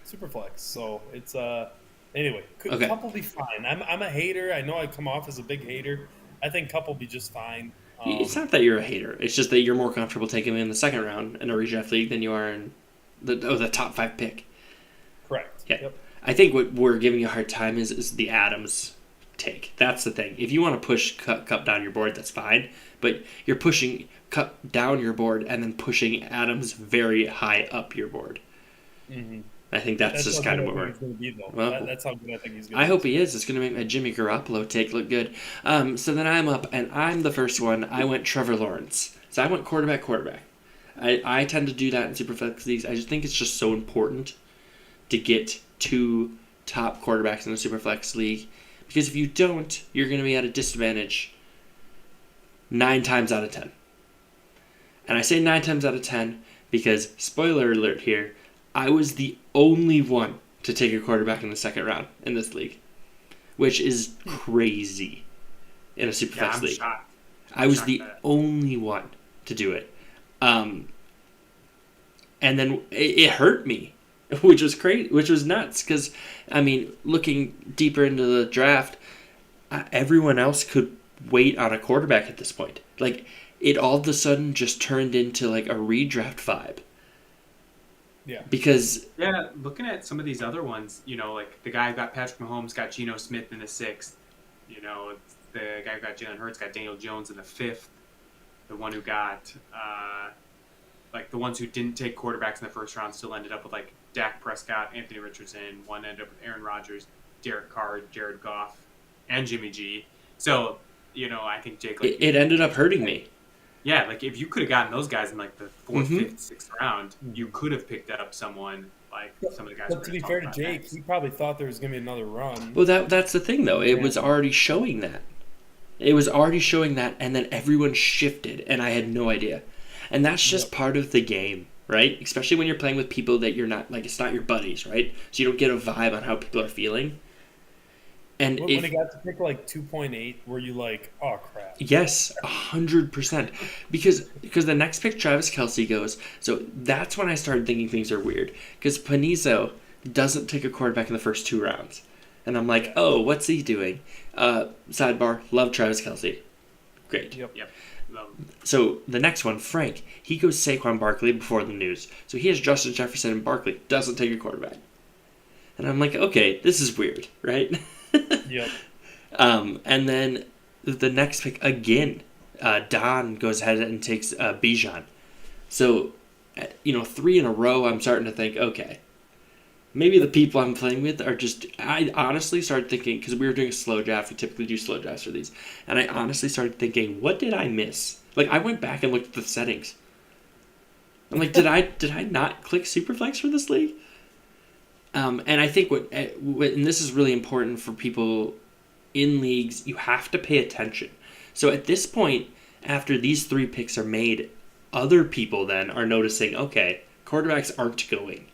super flex. So it's anyway. Okay. Kupp will be fine. I'm a hater. I know I come off as a big hater. I think Kupp will be just fine. It's not that you're a hater. It's just that you're more comfortable taking him in the second round in a redraft league than you are in the top 5 pick. Correct. Yeah. Yep. I think what we're giving you a hard time is the Adams take. That's the thing. If you want to push Kupp down your board, that's fine. But you're pushing Kupp down your board and then pushing Adams very high up your board. Mm-hmm. I think that's just kind of what we're. Well, that's how good I think he's going to be. I hope he is. It's going to make my Jimmy Garoppolo take look good. So then I'm up, and I'm the first one. I went Trevor Lawrence. So I went quarterback. I tend to do that in Superflex leagues. I just think it's just so important to get 2 top quarterbacks in a Superflex league. Because if you don't, you're going to be at a disadvantage 9 times out of 10. And I say 9 times out of 10 because, spoiler alert here, I was the only one to take a quarterback in the second round in this league, which is crazy in a Superflex league. Shocked. I was the only one to do it. And then it hurt me, which was crazy, which was nuts. Because, I mean, looking deeper into the draft, everyone else could wait on a quarterback at this point. Like, it all of a sudden just turned into like a redraft vibe. Yeah. Because looking at some of these other ones, like the guy who got Patrick Mahomes got Geno Smith in the 6th. The guy who got Jalen Hurts got Daniel Jones in the 5th. The one who got like the ones who didn't take quarterbacks in the first round still ended up with like Dak Prescott, Anthony Richardson. One ended up with Aaron Rodgers, Derek Carr, Jared Goff, and Jimmy G. So I think Jake, like, it ended up hurting me. Yeah, like if you could have gotten those guys in like the 4th, 5th, 6th round, you could have picked up someone like some of the guys. But to be fair to Jake, he probably thought there was going to be another run. Well, that's the thing, though. It was already showing that. And then everyone shifted, and I had no idea. And that's just part of the game, right? Especially when you're playing with people that you're not, like, it's not your buddies, right? So you don't get a vibe on how people are feeling. And when it got to pick like 2.8, were you like, oh crap? Yes, 100%. Because the next pick, Travis Kelce goes. So that's when I started thinking things are weird. Because Panizzo doesn't take a quarterback in the first 2 rounds. And I'm like, oh, what's he doing? Sidebar, love Travis Kelce. Great. Yep. So the next one, Frank, he goes Saquon Barkley before the news. So he has Justin Jefferson and Barkley. Doesn't take a quarterback. And I'm like, okay, this is weird, right? Yep. And then the next pick again, Don goes ahead and takes Bijan. So, 3 in a row, I'm starting to think, okay, maybe the people I'm playing with are just. I honestly started thinking, because we were doing a slow draft, we typically do slow drafts for these, and I honestly started thinking, what did I miss? Like, I went back and looked at the settings. I'm like, did I not click Superflex for this league? And I think and this is really important for people in leagues, you have to pay attention. So at this point, after these 3 picks are made, other people then are noticing, okay, quarterbacks aren't going.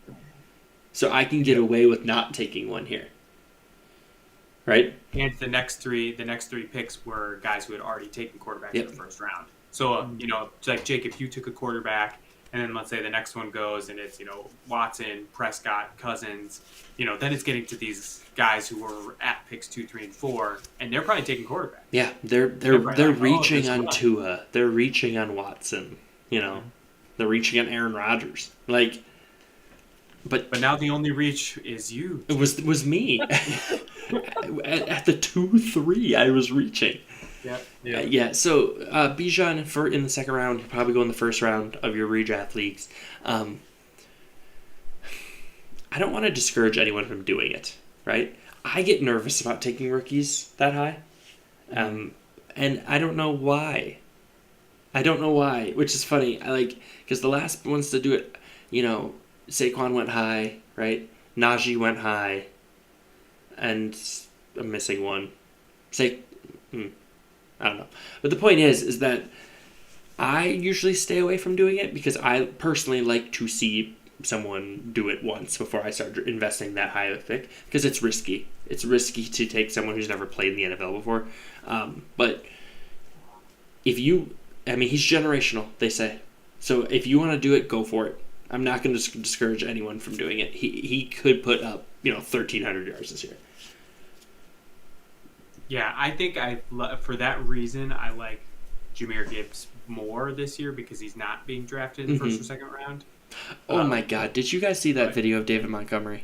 So I can get away with not taking one here. Right? And the next three picks were guys who had already taken quarterbacks in the first round. So, like Jake, if you took a quarterback, and then let's say the next one goes and it's, Watson, Prescott, Cousins, then it's getting to these guys who were at picks 2, 3, and 4, and they're probably taking quarterback. Yeah, they're reaching on Tua. They're reaching on Watson. They're reaching on Aaron Rodgers. Like, but now the only reach is you. It was me. at the 2-3, I was reaching. Yeah. So Bijan in the second round, he'll probably go in the first round of your redraft leagues. I don't want to discourage anyone from doing it, right? I get nervous about taking rookies that high, and I don't know why. Which is funny. Because the last ones to do it, Saquon went high, right? Najee went high, and I'm missing one. I don't know. But the point is that I usually stay away from doing it because I personally like to see someone do it once before I start investing that high of a pick because it's risky. It's risky to take someone who's never played in the NFL before. But he's generational, they say. So if you want to do it, go for it. I'm not going to discourage anyone from doing it. He could put up, 1,300 yards this year. Yeah, I think for that reason, I like Jahmyr Gibbs more this year because he's not being drafted in the first or second round. Oh my God! Did you guys see that video of David Montgomery?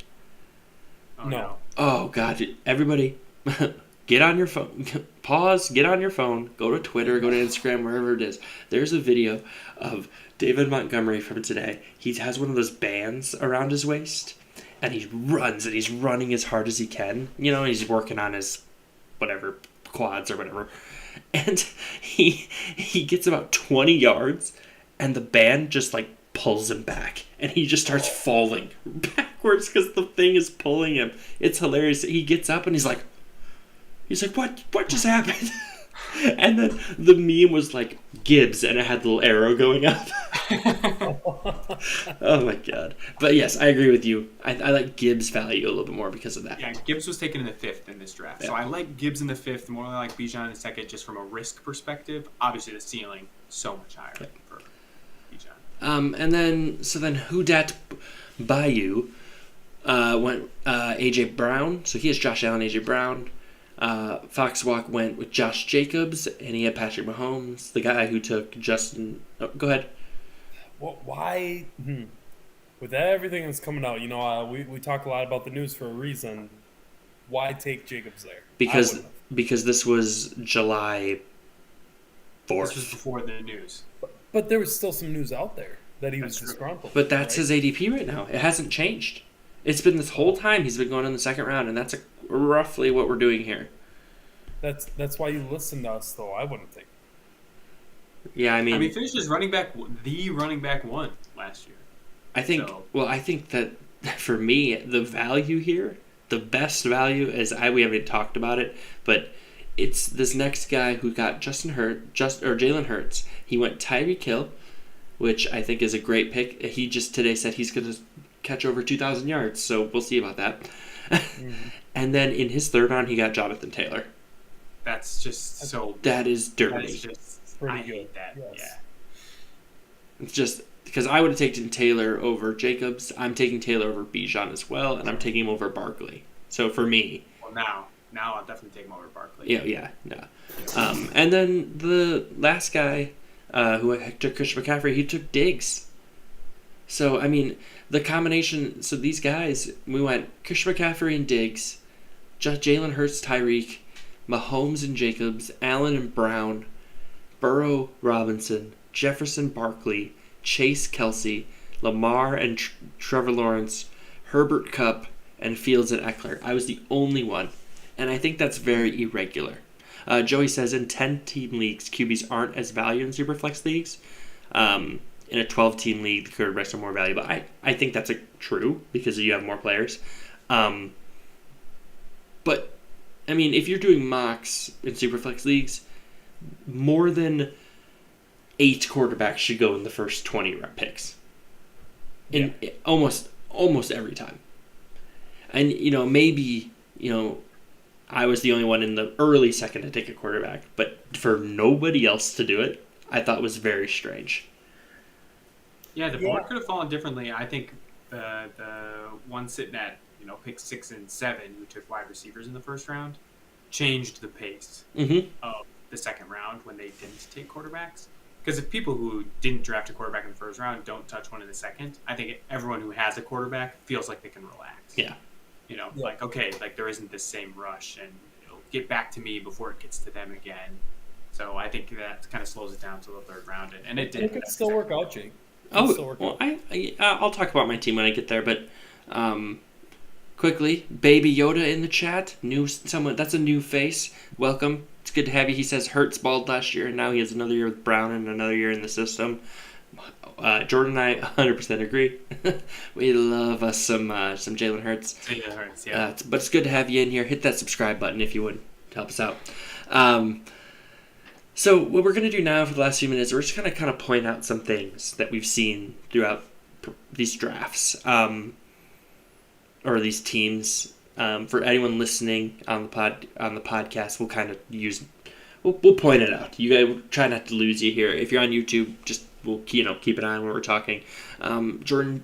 Oh, no. Oh God! Everybody, get on your phone. Pause. Get on your phone. Go to Twitter. Go to Instagram. Wherever it is. There's a video of David Montgomery from today. He has one of those bands around his waist, and he runs, and he's running as hard as he can. He's working on his quads or whatever, and he gets about 20 yards, and the band just pulls him back, and he just starts falling back backwards because the thing is pulling him. It's hilarious. He gets up and he's like, what just happened? And then the meme was like Gibbs, and it had the little arrow going up. Oh my god! But yes, I agree with you. I like Gibbs' value a little bit more because of that. Yeah, Gibbs was taken in the 5th in this draft. So Yeah. I like Gibbs in the 5th more than I like Bijan in the 2nd, just from a risk perspective. Obviously, the ceiling so much higher for Bijan. And then who dat Bayou went AJ Brown. So he has Josh Allen, AJ Brown. Fox Walk went with Josh Jacobs, and he had Patrick Mahomes, the guy who took Justin. Oh, go ahead. Well, why? With everything that's coming out, we talk a lot about the news for a reason. Why take Jacobs there? Because this was July 4th. This was before the news. But there was still some news out there that he was That's true. disgruntled. But that's right? his ADP right now. It hasn't changed. It's been this whole time he's been going in the 2nd round, and that's roughly what we're doing here. That's why you listen to us, though. I wouldn't think. Yeah, I mean, He finished as running back 1 last year. I think. So- Well, I think that for me, the value here, the best value is we haven't talked about it, but it's this next guy who got Jalen Hurts. He went Tyreek Hill, which I think is a great pick. He just today said he's going to catch over 2,000 yards, so we'll see about that. And then in his 3rd round, he got Jonathan Taylor. That's just so. That is dirty. That is just. Pretty I good. hate that. Yes. Yeah. It's just because I would have taken Taylor over Jacobs. I'm taking Taylor over Bijan as well, and I'm taking him over Barkley. So for me, Well, now I'll definitely take him over Barkley. no. And then the last guy who took Christian McCaffrey, he took Diggs. So I mean, the combination. So these guys, we went Christian McCaffrey and Diggs, Jalen Hurts, Tyreek, Mahomes and Jacobs, Allen and Brown, Burrow, Robinson, Jefferson, Barkley, Chase, Kelsey, Lamar and Trevor Lawrence, Herbert, Kupp, and Fields and Eckler. I was the only one, and I think that's very irregular. Joey says in 10-team leagues, QBs aren't as valued in Superflex leagues. In a 12-team league, the quarterbacks are more valuable. I think that's true because you have more players. But, I mean, if you're doing mocks in Superflex leagues, more than 8 quarterbacks should go in the first 20 picks. Almost every time. And, maybe, I was the only one in the early 2nd to take a quarterback. But for nobody else to do it, I thought was very strange. Yeah, the board could have fallen differently. I think the one sitting at pick 6 and 7, who took wide receivers in the 1st round, changed the pace Mm-hmm. of the 2nd round when they didn't take quarterbacks. Because if people who didn't draft a quarterback in the 1st round don't touch one in the 2nd, I think everyone who has a quarterback feels like they can relax. Yeah. Like, okay, like there isn't this same rush, and it'll get back to me before it gets to them again. So I think that kind of slows it down to the 3rd round, and it did. It could still work out, Jake. Well, I'll talk about my team when I get there, but quickly, Baby Yoda in the chat, that's a new face. Welcome. It's good to have you. He says Hurts balled last year, and now he has another year with Brown and another year in the system. Jordan and I 100% agree. We love us some Jalen Hurts. Jalen Hurts, yeah. But it's good to have you in here. Hit that subscribe button if you would to help us out. So what we're going to do now for the last few minutes, we're just going to kind of point out some things that we've seen throughout these drafts or these teams. For anyone listening on the podcast, we'll kind of we'll point it out. You guys, we'll try not to lose you here. If you're on YouTube, just we'll keep an eye on when we're talking. Jordan,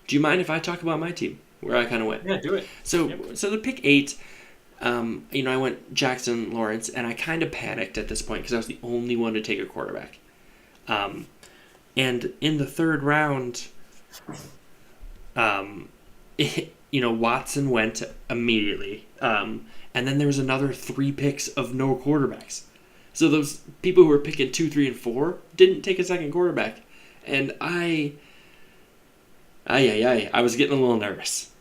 do you mind if I talk about my team where I kind of went? Yeah, do it. So Yep. so the pick 8. I went Jackson Lawrence, and I kind of panicked at this point because I was the only one to take a quarterback. And in the 3rd round, Watson went immediately. And then there was another 3 picks of no quarterbacks. So those people who were picking 2, 3, and 4 didn't take a 2nd quarterback. And I was getting a little nervous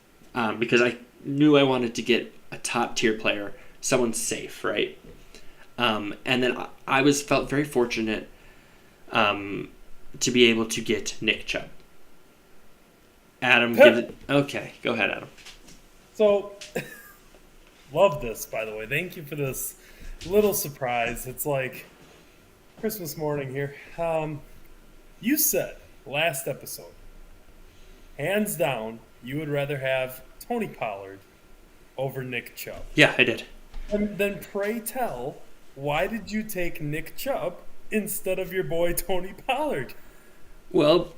because I knew I wanted to get a top-tier player, someone safe, right? And then I felt very fortunate to be able to get Nick Chubb. Adam, give it. Okay, go ahead, Adam. So, love this, by the way. Thank you for this little surprise. It's like Christmas morning here. You said last episode, hands down, you would rather have Tony Pollard over Nick Chubb. Yeah, I did. And then pray tell, why did you take Nick Chubb instead of your boy Tony Pollard? Well,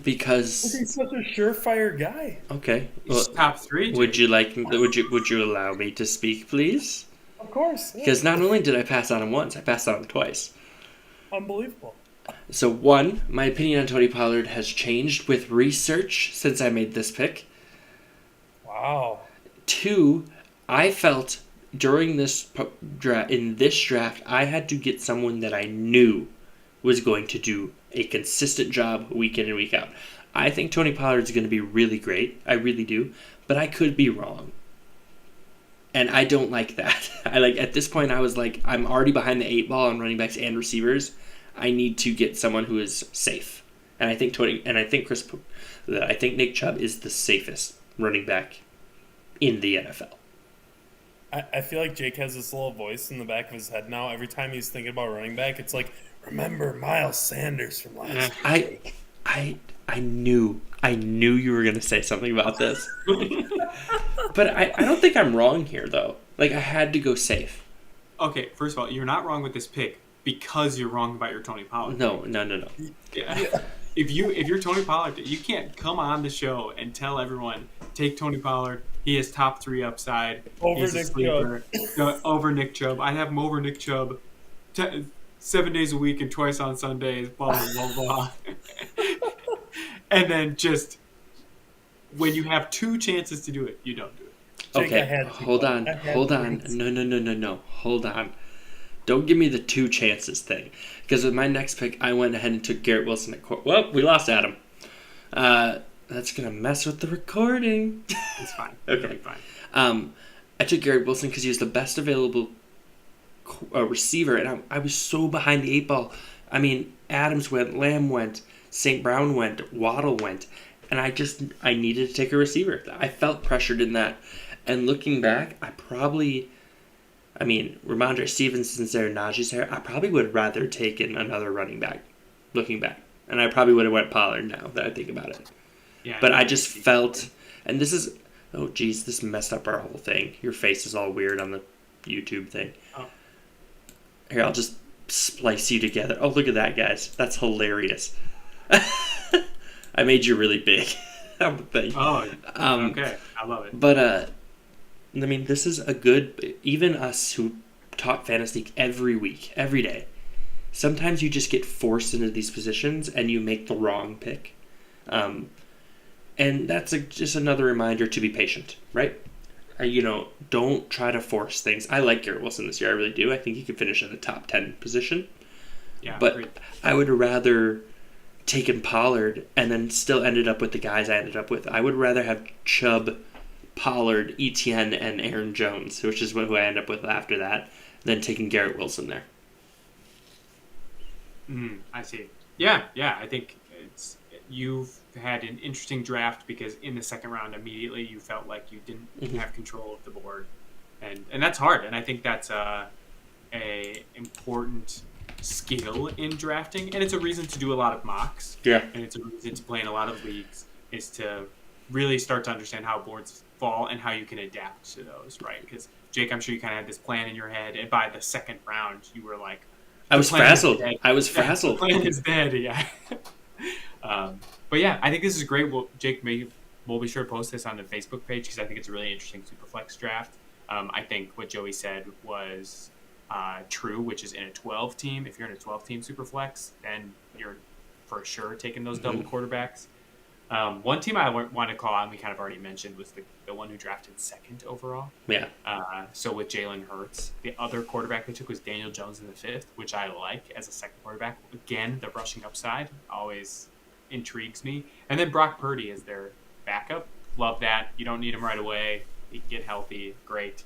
because He's such a surefire guy. okay. He's Well, top three. would dude. you like? Would you allow me to speak, please? Of course. Yeah. Because not only did I pass on him once, I passed on him twice. Unbelievable. So one, my opinion on Tony Pollard has changed with research since I made this pick. Wow. Two, I felt during this draft, I had to get someone that I knew was going to do a consistent job week in and week out. I think Tony Pollard is going to be really great. I really do, but I could be wrong. And I don't like that. At this point I was like, I'm already behind the 8 ball on running backs and receivers. I need to get someone who is safe. And I think I think Nick Chubb is the safest running back in the NFL. I feel like Jake has this little voice in the back of his head now. Every time he's thinking about running back, it's like, remember Miles Sanders from last year. I knew you were going to say something about this. But I don't think I'm wrong here, though. I had to go safe. Okay, first of all, you're not wrong with this pick because you're wrong about your Tony Pollard. No. Yeah. If you're Tony Pollard, you can't come on the show and tell everyone take Tony Pollard. He has top 3 upside. Over He's a Nick sleeper. Over Nick Chubb. I'd have him over Nick Chubb 7 days a week and twice on Sundays. Blah blah blah blah. And then just when you have 2 chances to do it, you don't do it. Jake, I Okay, had to hold go. on. I had Hold to. on. No. Hold on. Don't give me the 2 chances thing. Because with my next pick, I went ahead and took Garrett Wilson at well, we lost Adam. That's going to mess with the recording. It's fine. Okay. It'll be fine. I took Garrett Wilson because he was the best available receiver, and I was so behind the 8 ball. I mean, Adams went, Lamb went, St. Brown went, Waddle went, and I needed to take a receiver. I felt pressured in that. And looking back, Ramondre Stevenson's there, Najee's there. I probably would have rather taken another running back, looking back. And I probably would have went Pollard now that I think about it. Yeah, But I just felt, and this is, oh geez, this messed up our whole thing. Your face is all weird on the YouTube thing. Oh. Here, I'll just splice you together. Oh, look at that, guys. That's hilarious. I made you really big. Thank you. Oh, okay. I love it. But, this is a good, even us who talk fantasy every week, every day, sometimes you just get forced into these positions and you make the wrong pick. And that's just another reminder to be patient, right? Don't try to force things. I like Garrett Wilson this year, I really do. I think he could finish in the top 10 position. Yeah, But agreed. I would rather taken Pollard and then still ended up with the guys I ended up with. I would rather have Chubb, Pollard, Etienne, and Aaron Jones, which is who I end up with after that, than taking Garrett Wilson there. I see. Yeah. I think you've had an interesting draft because in the second round immediately you felt like you didn't have control of the board, and that's hard. And I think that's a important skill in drafting, and it's a reason to do a lot of mocks. Yeah. And it's a reason to play in a lot of leagues is to really start to understand how boards fall and how you can adapt to those, right? Because Jake, I'm sure you kind of had this plan in your head, and by the second round you were like, I was plan is frazzled. dead. I was The frazzled. plan is dead, yeah. But yeah, I think this is great. Well, Jake, we'll be sure to post this on the Facebook page because I think it's a really interesting Superflex draft. I think what Joey said was true, which is in a 12 team. If you're in a 12 team Superflex, then you're for sure taking those double quarterbacks. One team I want to call out, and we kind of already mentioned, was the one who drafted second overall. Yeah. So with Jalen Hurts, the other quarterback they took was Daniel Jones in the 5th, which I like as a second quarterback. Again, the rushing upside always intrigues me. And then Brock Purdy is their backup. Love that. You don't need him right away. He can get healthy. Great.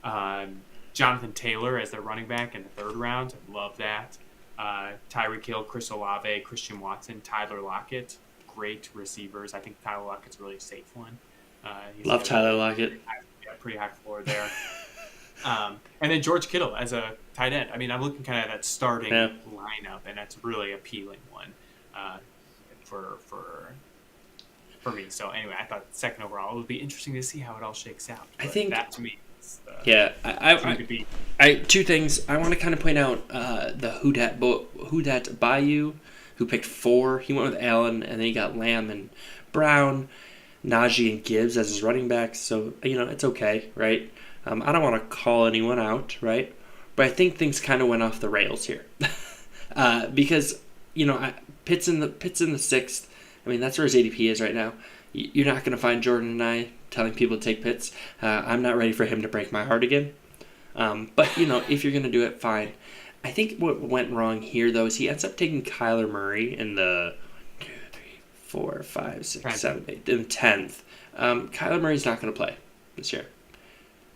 Jonathan Taylor as their running back in the 3rd round. Love that. Tyreek Hill, Chris Olave, Christian Watson, Tyler Lockett. great receivers. I think Tyler Lockett's really a safe one. He's Love got a Tyler Lockett. pretty high floor there. And then George Kittle as a tight end. I mean, I'm looking kind of at that starting lineup, and that's a really appealing one for me. So anyway, I thought second overall. It would be interesting to see how it all shakes out. I think that to me. Two things. I want to kind of point out the Houdat Bayou, who picked 4. He went with Allen, and then he got Lamb and Brown, Najee and Gibbs as his running backs. So, it's okay, right? I don't want to call anyone out, right? But I think things kind of went off the rails here. Because, Pitt's in the 6th. I mean, that's where his ADP is right now. You're not going to find Jordan and I telling people to take Pitts. I'm not ready for him to break my heart again. But, if you're going to do it, fine. I think what went wrong here, though, is he ends up taking Kyler Murray in the 2, 3, 4, 5, 6, 7, 8, in the 10th. Kyler Murray's not going to play this year.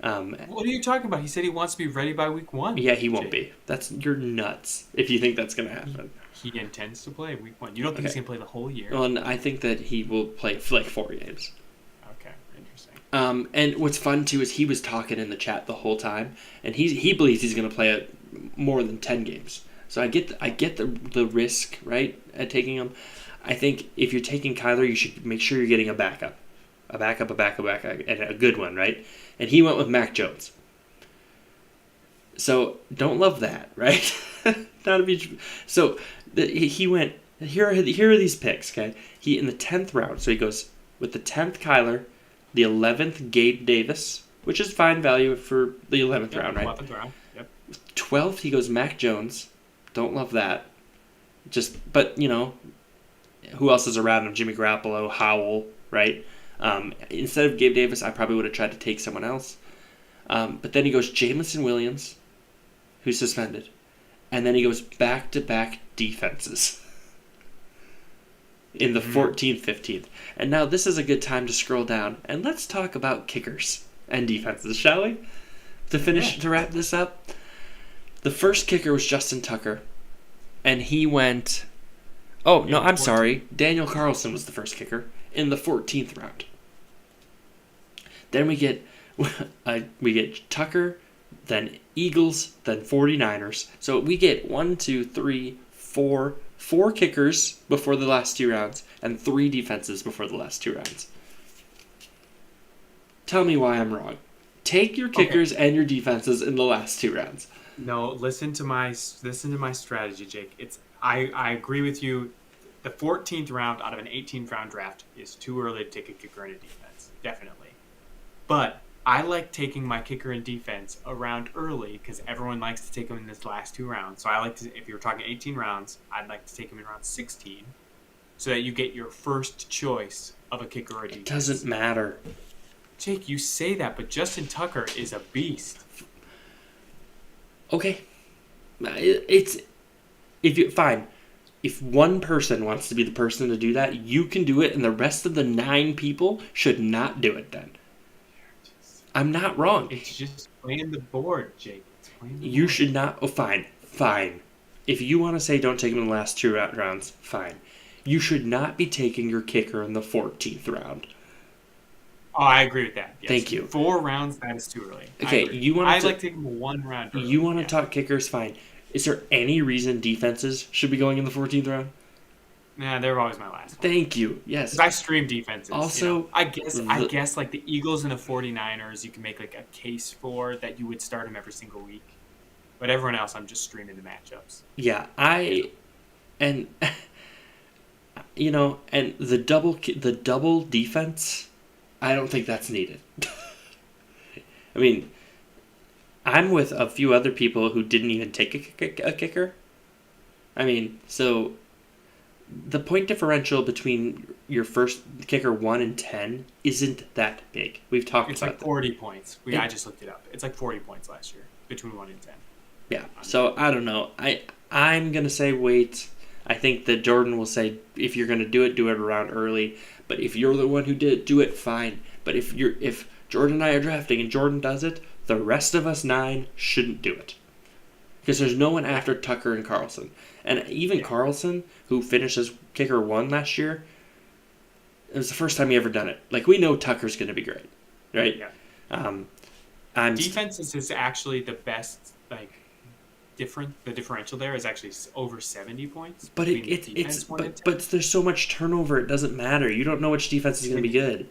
What are you talking about? He said he wants to be ready by week 1. Yeah, he won't be. You're nuts if you think that's going to happen. He intends to play week 1. You don't think he's going to play the whole year? Well, and I think that he will play for like 4 games. Okay, interesting. And what's fun too is he was talking in the chat the whole time, and he believes he's going to play more than 10 games. So I get the risk, right, at taking him. I think if you're taking Kyler, you should make sure you're getting a backup, and a good one, right? And he went with Mac Jones. So don't love that, right? Not a huge. So he went. Here are these picks. Okay, he in the 10th round. So he goes with the 10th Kyler, the 11th Gabe Davis, which is fine value for the 11th round, right? 11th round. Yep. 12th he goes Mac Jones. Don't love that. But who else is around him? Jimmy Garoppolo, Howell, right? Instead of Gabe Davis, I probably would have tried to take someone else. But then he goes Jamison Williams, who's suspended. And then he goes back-to-back defenses in the 14th, 15th. And now this is a good time to scroll down. And let's talk about kickers and defenses, shall we? To wrap this up. The first kicker was Justin Tucker. And he went... Oh, no, I'm sorry. Daniel Carlson was the first kicker in the 14th round. Then we get Tucker, then Eagles, then 49ers. So we get 4 kickers before the last 2 rounds and 3 defenses before the last 2 rounds. Tell me why I'm wrong. Take your kickers and your defenses in the last 2 rounds. No, listen to my strategy, Jake. I agree with you. The 14th round out of an 18th round draft is too early to take a kicker and a defense, definitely. But I like taking my kicker and defense around early because everyone likes to take them in this last 2 rounds. So I like to, if you're talking 18 rounds, I'd like to take them in round 16 so that you get your first choice of a kicker or a defense. It doesn't matter. Jake, you say that, but Justin Tucker is a beast. Okay. Fine. If one person wants to be the person to do that, you can do it, and the rest of the 9 people should not do it then. I'm not wrong. It's just playing the board, Jake. You should not... Oh, fine. If you want to say don't take him in the last 2 rounds, fine. You should not be taking your kicker in the 14th round. Oh, I agree with that. Yes. Thank you. 4 rounds, that is too early. Okay, I'd like to take them 1 round early. You want to talk kickers, fine. Is there any reason defenses should be going in the 14th round? Nah, they're always my last one. Thank you. Yes. I stream defenses. Also, I guess like the Eagles and the 49ers, you can make like a case for that you would start them every single week. But everyone else, I'm just streaming the matchups. Yeah, and the double defense, I don't think that's needed. I mean, I'm with a few other people who didn't even take a kicker. I mean, so the point differential between your first kicker 1 and 10 isn't that big. We've talked about it. It's like 40 points. I just looked it up. It's like 40 points last year between 1 and 10. Yeah. So I don't know. I'm gonna say wait. I think that Jordan will say if you're gonna do it around early. But if you're the one who did it, do it, fine. But if Jordan and I are drafting and Jordan does it, the rest of us 9 shouldn't do it. Because there's no one after Tucker and Carlson. And even Carlson, who finished as kicker 1 last year, It was the first time he ever done it. Like, we know Tucker's going to be great, right? Yeah. I'm Defenses is actually the best, like, the differential there is actually over 70 points. But between it's defense 1 and 10. but there's so much turnover, it doesn't matter. You don't know which defense is going to be good.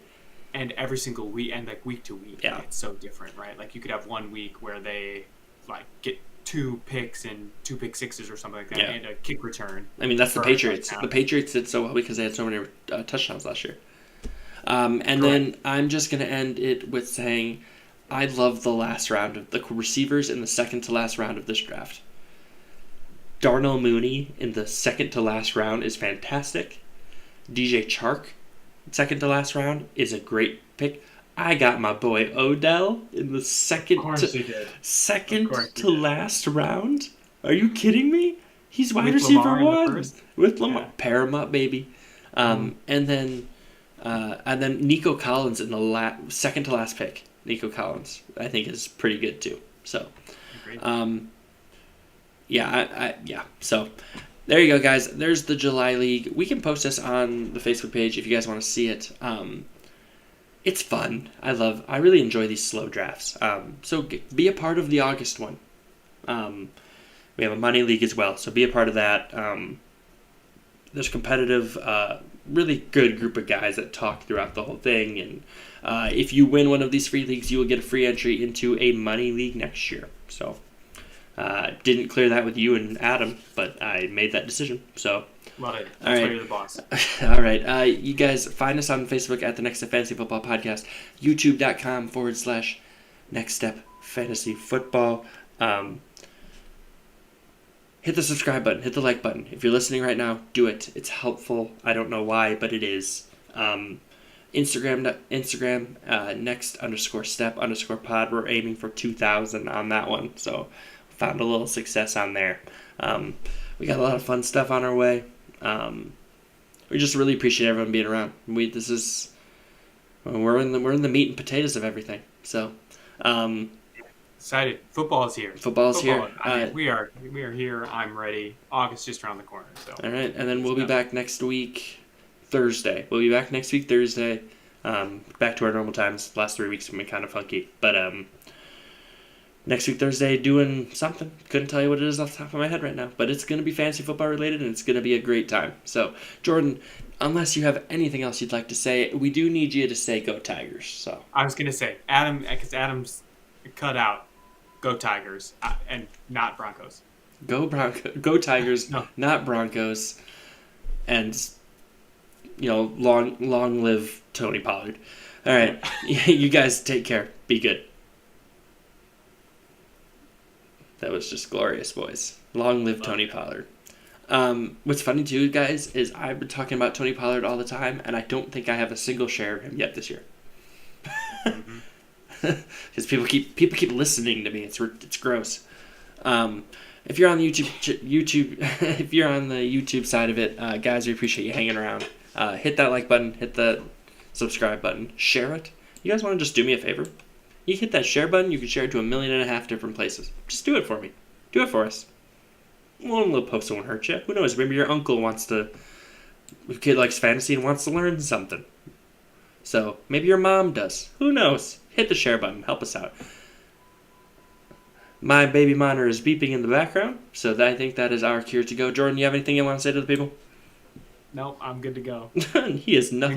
And every single week, and like week to week, Yeah. it's so different, right? Like you could have 1 week where they like get 2 picks and 2 pick sixes or something like that, Yeah. and a kick return. I mean, that's the for a Patriots. touchdown. The Patriots did so well because they had so many touchdowns last year. And Correct. then I'm just going to end it with saying I love the last round of the receivers in the second to last round of this draft. Darnell Mooney in the second to last round is fantastic. DJ Chark, second to last round, is a great pick. I got my boy Odell in the second Of course you did. second Of course you to did. last round. Are you kidding me? He's wide With receiver Lamar in the 1 first? with Lamar. Yeah. Pair him up, baby. And then Nico Collins in the second to last pick. Nico Collins, I think, is pretty good too. So, Agreed. yeah. So, there you go, guys. There's the July League. We can post this on the Facebook page if you guys want to see it. It's fun. I really enjoy these slow drafts. So be a part of the August one. We have a money league as well, so be a part of that. There's a competitive, really good group of guys that talk throughout the whole thing, and if you win one of these free leagues, you will get a free entry into a money league next year. So didn't clear that with you and Adam, but I made that decision. So. Love it. That's All right. why you're the boss. All right. You guys find us on Facebook at the Next Step Fantasy Football Podcast, youtube.com/Next Step Fantasy Football. Hit the subscribe button, hit the like button. If you're listening right now, do it. It's helpful. I don't know why, but it is. Instagram, next_step_pod. We're aiming for 2,000 on that one, so found a little success on there. We got a lot of fun stuff on our way. We just really appreciate everyone being around. We're in the meat and potatoes of everything. So, Excited. Football is here. Football's here. I mean, we are here. I'm ready. August just around the corner. So. All right, and then we'll be back next week, Thursday. We'll be back next week, Thursday. Back to our normal times. Last 3 weeks have been kind of funky, but next week, Thursday, doing something. Couldn't tell you what it is off the top of my head right now, but it's going to be fantasy football related, and it's going to be a great time. So, Jordan, unless you have anything else you'd like to say, we do need you to say "Go Tigers." So I was gonna say because Adam's cut out. Go Tigers and not Broncos. go go Tigers, No. not Broncos, and long live Tony Pollard. All right, you guys take care. Be good. That was just glorious, boys. Long live Tony Pollard. What's funny too, guys, is I've been talking about Tony Pollard all the time, and I don't think I have a single share of him yet this year. Because people keep listening to me. It's gross. If you're on the YouTube if you're on the YouTube side of it, guys, we appreciate you hanging around. Hit that like button, hit the subscribe button, share it. You guys want to just do me a favor? You hit that share button, you can share it to 1.5 million different places. Just do it for me. Do it for us. One little post won't hurt you. Who knows? Maybe your uncle your kid likes fantasy and wants to learn something. So maybe your mom does. Who knows? Hit the share button. Help us out. My baby monitor is beeping in the background, so I think that is our cue to go. Jordan, you have anything you want to say to the people? Nope, I'm good to go. He is nothing.